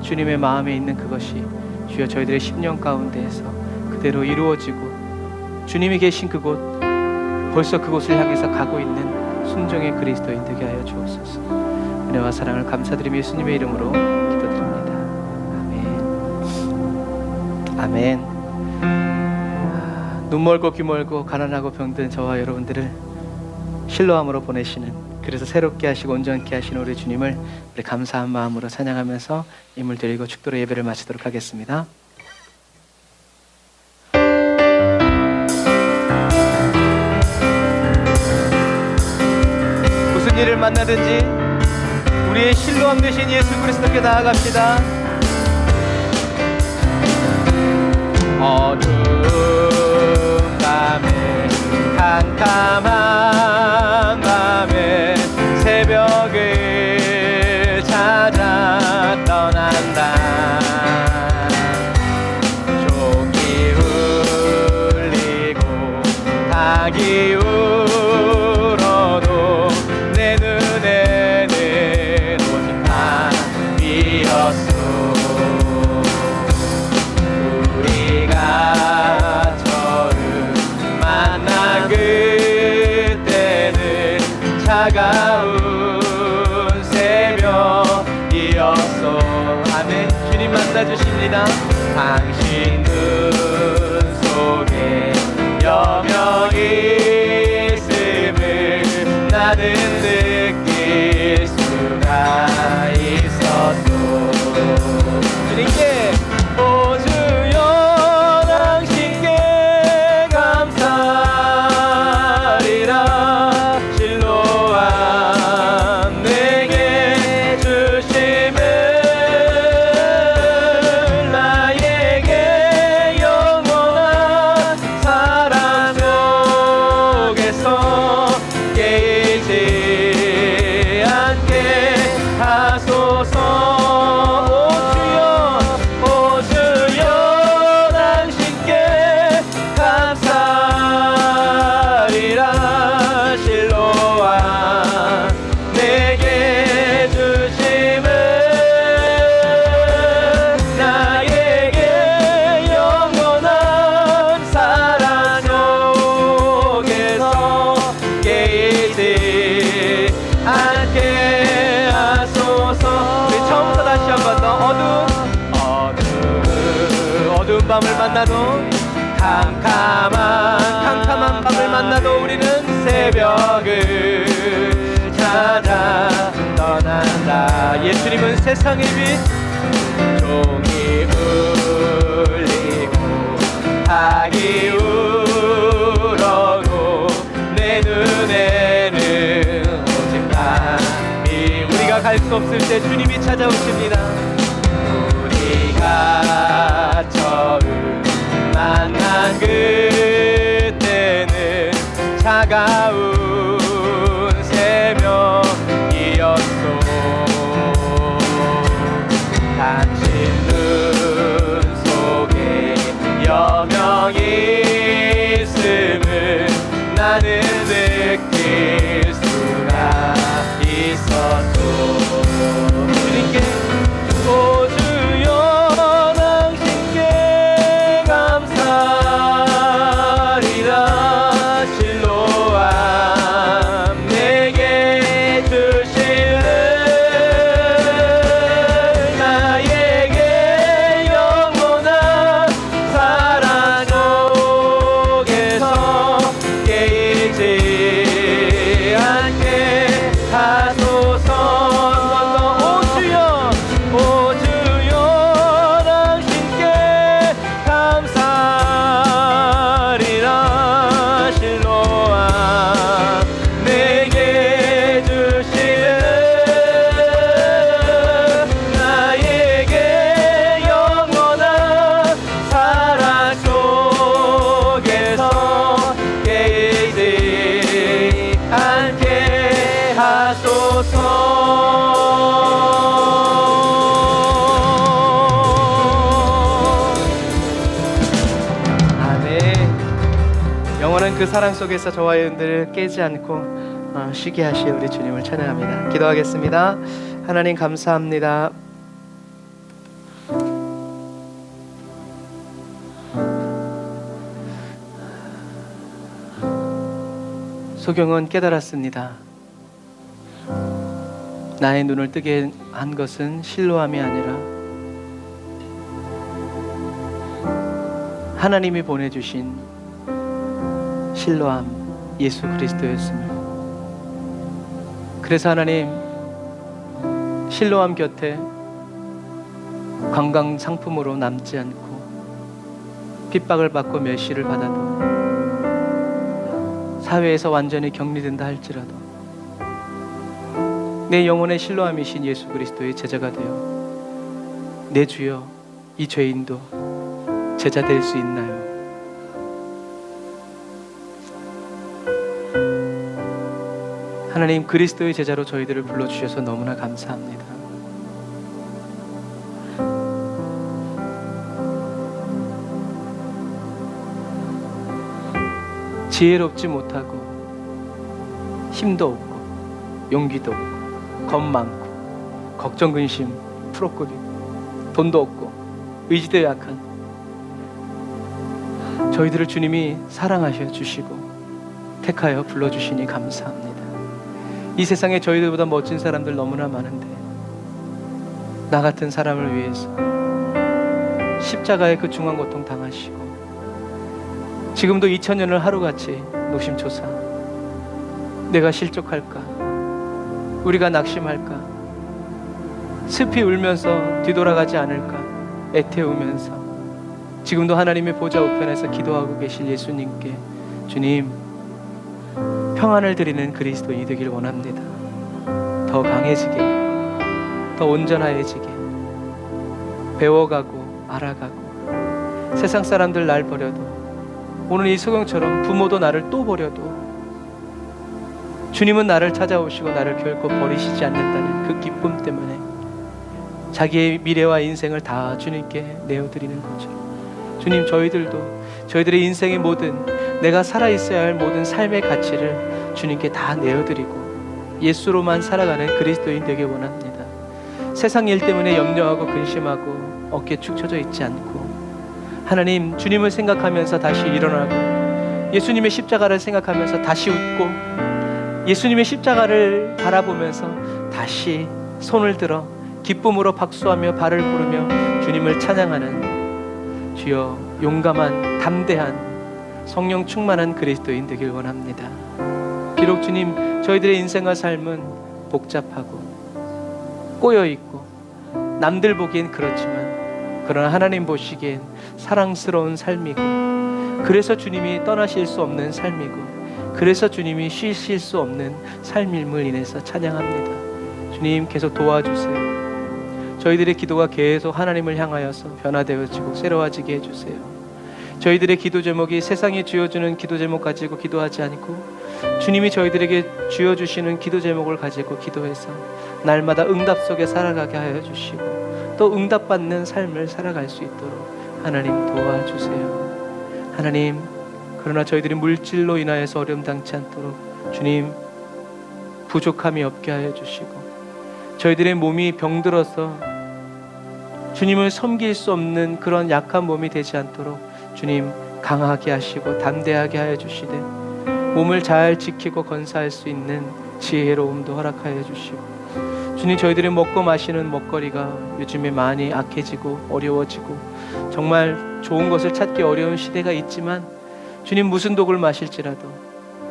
S1: 주님의 마음에 있는 그것이 주여 저희들의 심령 가운데에서 그대로 이루어지고 주님이 계신 그곳 벌써 그곳을 향해서 가고 있는 순종의 그리스도인 되게 하여 주옵소서. 은혜와 사랑을 감사드리며 예수님의 이름으로 기도드립니다. 아멘. 눈 멀고 귀 멀고 가난하고 병든 저와 여러분들을 실로함으로 보내시는 그래서 새롭게 하시고 온전케 하시는 우리 주님을 우리 감사한 마음으로 찬양하면서 임을 드리고 축도로 예배를 마치도록 하겠습니다. 무슨 일을 만나든지 우리의 실로함 되신 예수 그리스도께 나아갑시다. 어두운 밤에 캄캄한 밤에 새벽을 찾아 떠난다. 종이 울리고 닭이 울어도 내 눈에는 오직 밤이었소. 그때는 차가운 새벽이었어. 아멘. 주님만 받아주십니다. 당신 눈 속에 여명이 있음을 나는 느낄 수가 있었소. 주님께 오 주여 당신께 감사리라. 실로암 내게 주심을 나에게 영원한 사랑 속에서 깨지 않게 하소서. 오 주여 당신께 감사리라. 실로암 내게 주심을 나에게 영원한 사랑 속에서 깨지 않게 하소서. 우리 처음부터 다시 한 번 더. 어두운 밤을 만나도 캄캄한 밤을 만나도 우리는 새벽을 찾아 떠난다. 예수님은 세상의 빛. 종이 울리고 닭이 울어도 내 눈에는 오직 밤이. 우리가 갈 수 없을 때 주님이 찾아오십니다. 우리가 처음 만난 그때는 차가운 새벽이었소. 당신 눈 속에 여명이 있음을 나는 느낄 수가 있었소. 주님께 오 주여 당신께 감사리라. 실로암 내게 주시는 나에게 영원한 사랑 속에서 깨지 않게 하소서. 오 주여 당신께 감사리라. 실로암 내게 주시는 나에게 영원한 사랑 속에서 깨지 않게 하소서. 아멘. 영원한 그 사랑 속에서 저와 여러분들을 깨지 않고 쉬게 하실 우리 주님을 찬양합니다. 기도하겠습니다. 하나님 감사합니다. 소경은 깨달았습니다. 나의 눈을 뜨게 한 것은 실로암이 아니라 하나님이 보내주신 실로암 예수 그리스도였습니다. 그래서 하나님, 실로암 곁에 관광 상품으로 남지 않고 핍박을 받고 멸시를 받아도 사회에서 완전히 격리된다 할지라도 내 영혼의 실로암이신 예수 그리스도의 제자가 되어 내 주여 이 죄인도 제자 될 수 있나요? 하나님, 그리스도의 제자로 저희들을 불러주셔서 너무나 감사합니다. 지혜롭지 못하고 힘도 없고 용기도 없고 겁 많고 걱정 근심 풀어꾸기고 돈도 없고 의지도 약한 저희들을 주님이 사랑하셔 주시고 택하여 불러주시니 감사합니다. 이 세상에 저희들보다 멋진 사람들 너무나 많은데 나 같은 사람을 위해서 십자가의 그 중한 고통 당하시고 지금도 2000년을 하루같이 노심초사 내가 실족할까? 우리가 낙심할까? 슬피 울면서 뒤돌아가지 않을까? 애태우면서 지금도 하나님의 보좌 우편에서 기도하고 계실 예수님께 주님 평안을 드리는 그리스도인이 되길 원합니다. 더 강해지게, 더 온전하여지게, 배워가고 알아가고 세상 사람들 날 버려도 오늘 이 소경처럼 부모도 나를 또 버려도 주님은 나를 찾아오시고 나를 결코 버리시지 않는다는 그 기쁨 때문에 자기의 미래와 인생을 다 주님께 내어드리는 거죠. 주님, 저희들의 인생의 모든, 내가 살아있어야 할 모든 삶의 가치를 주님께 다 내어드리고 예수로만 살아가는 그리스도인 되길 원합니다. 세상 일 때문에 염려하고 근심하고 어깨에 축 처져 있지 않고 하나님, 주님을 생각하면서 다시 일어나고 예수님의 십자가를 생각하면서 다시 웃고 예수님의 십자가를 바라보면서 다시 손을 들어 기쁨으로 박수하며 발을 부르며 주님을 찬양하는 주여 용감한 담대한 성령 충만한 그리스도인 되길 원합니다. 비록 주님 저희들의 인생과 삶은 복잡하고 꼬여있고 남들 보기엔 그렇지만 그러나 하나님 보시기엔 사랑스러운 삶이고 그래서 주님이 떠나실 수 없는 삶이고 그래서 주님이 쉬실 수 없는 삶임을 인해서 찬양합니다. 주님 계속 도와주세요. 저희들의 기도가 계속 하나님을 향하여서 변화되어지고 새로워지게 해주세요. 저희들의 기도 제목이 세상이 쥐어주는 기도 제목 가지고 기도하지 않고 주님이 저희들에게 쥐어주시는 기도 제목을 가지고 기도해서 날마다 응답 속에 살아가게 하여 주시고 또 응답받는 삶을 살아갈 수 있도록 하나님 도와주세요. 하나님, 그러나 저희들이 물질로 인하여서 어려움 당치 않도록 주님 부족함이 없게 하여 주시고 저희들의 몸이 병들어서 주님을 섬길 수 없는 그런 약한 몸이 되지 않도록 주님 강하게 하시고 담대하게 하여 주시되 몸을 잘 지키고 건사할 수 있는 지혜로움도 허락하여 주시고 주님, 저희들이 먹고 마시는 먹거리가 요즘에 많이 악해지고 어려워지고 정말 좋은 것을 찾기 어려운 시대가 있지만 주님, 무슨 독을 마실지라도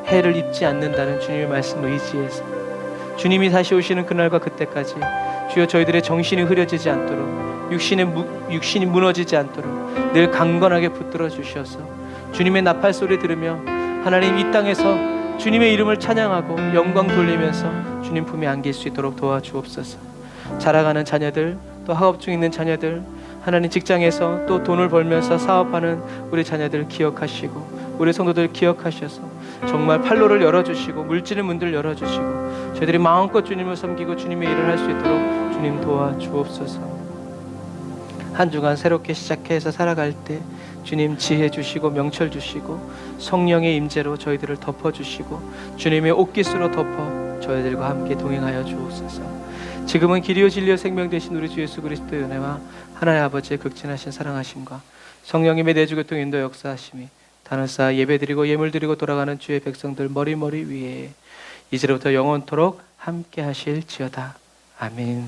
S1: 해를 입지 않는다는 주님의 말씀을 의지해서 주님이 다시 오시는 그날과 그때까지 주여 저희들의 정신이 흐려지지 않도록 육신이 무너지지 않도록 늘 강건하게 붙들어 주셔서 주님의 나팔 소리 들으며 하나님 이 땅에서 주님의 이름을 찬양하고 영광 돌리면서 주님 품에 안길 수 있도록 도와주옵소서. 자라가는 자녀들, 또 학업 중 있는 자녀들, 하나님 직장에서 또 돈을 벌면서 사업하는 우리 자녀들 기억하시고 우리 성도들 기억하셔서 정말 판로를 열어주시고 물질의 문들 열어주시고 저희들이 마음껏 주님을 섬기고 주님의 일을 할 수 있도록 주님 도와주옵소서. 한 주간 새롭게 시작해서 살아갈 때 주님 지혜 주시고 명철 주시고 성령의 임재로 저희들을 덮어주시고 주님의 옷깃으로 덮어 저희들과 함께 동행하여 주옵소서. 지금은 길이요 진리요 생명 되신 우리 주 예수 그리스도의 은혜와 하나님 아버지의 극진하신 사랑하심과 성령님의 내주교통 인도 역사하심이 단을 쌓아 예배드리고 예물드리고 돌아가는 주의 백성들 머리머리 위에 이제로부터 영원토록 함께 하실지어다. 아멘.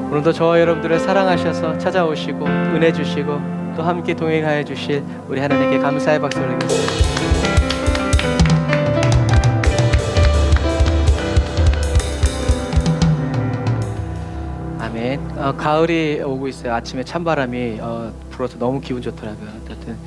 S1: 오늘도 저와 여러분들을 사랑하셔서 찾아오시고 은혜 주시고 또 함께 동행하여 주실 우리 하나님께 감사의 박수를 드리겠습니다. 아멘. 가을이 오고 있어요. 아침에 찬바람이 불어서 너무 기분 좋더라고요. 어쨌든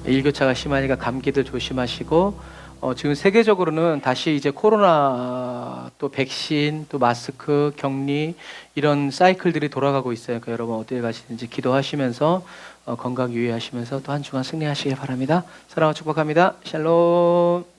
S1: 일교차가 심하니까 감기들 조심하시고 지금 세계적으로는 다시 이제 코로나 또 백신 또 마스크 격리 이런 사이클들이 돌아가고 있어요. 그러니까 여러분 어디에 가시든지 기도하시면서 건강 유의하시면서 또 한 주간 승리하시길 바랍니다. 사랑과 축복합니다. 샬롬.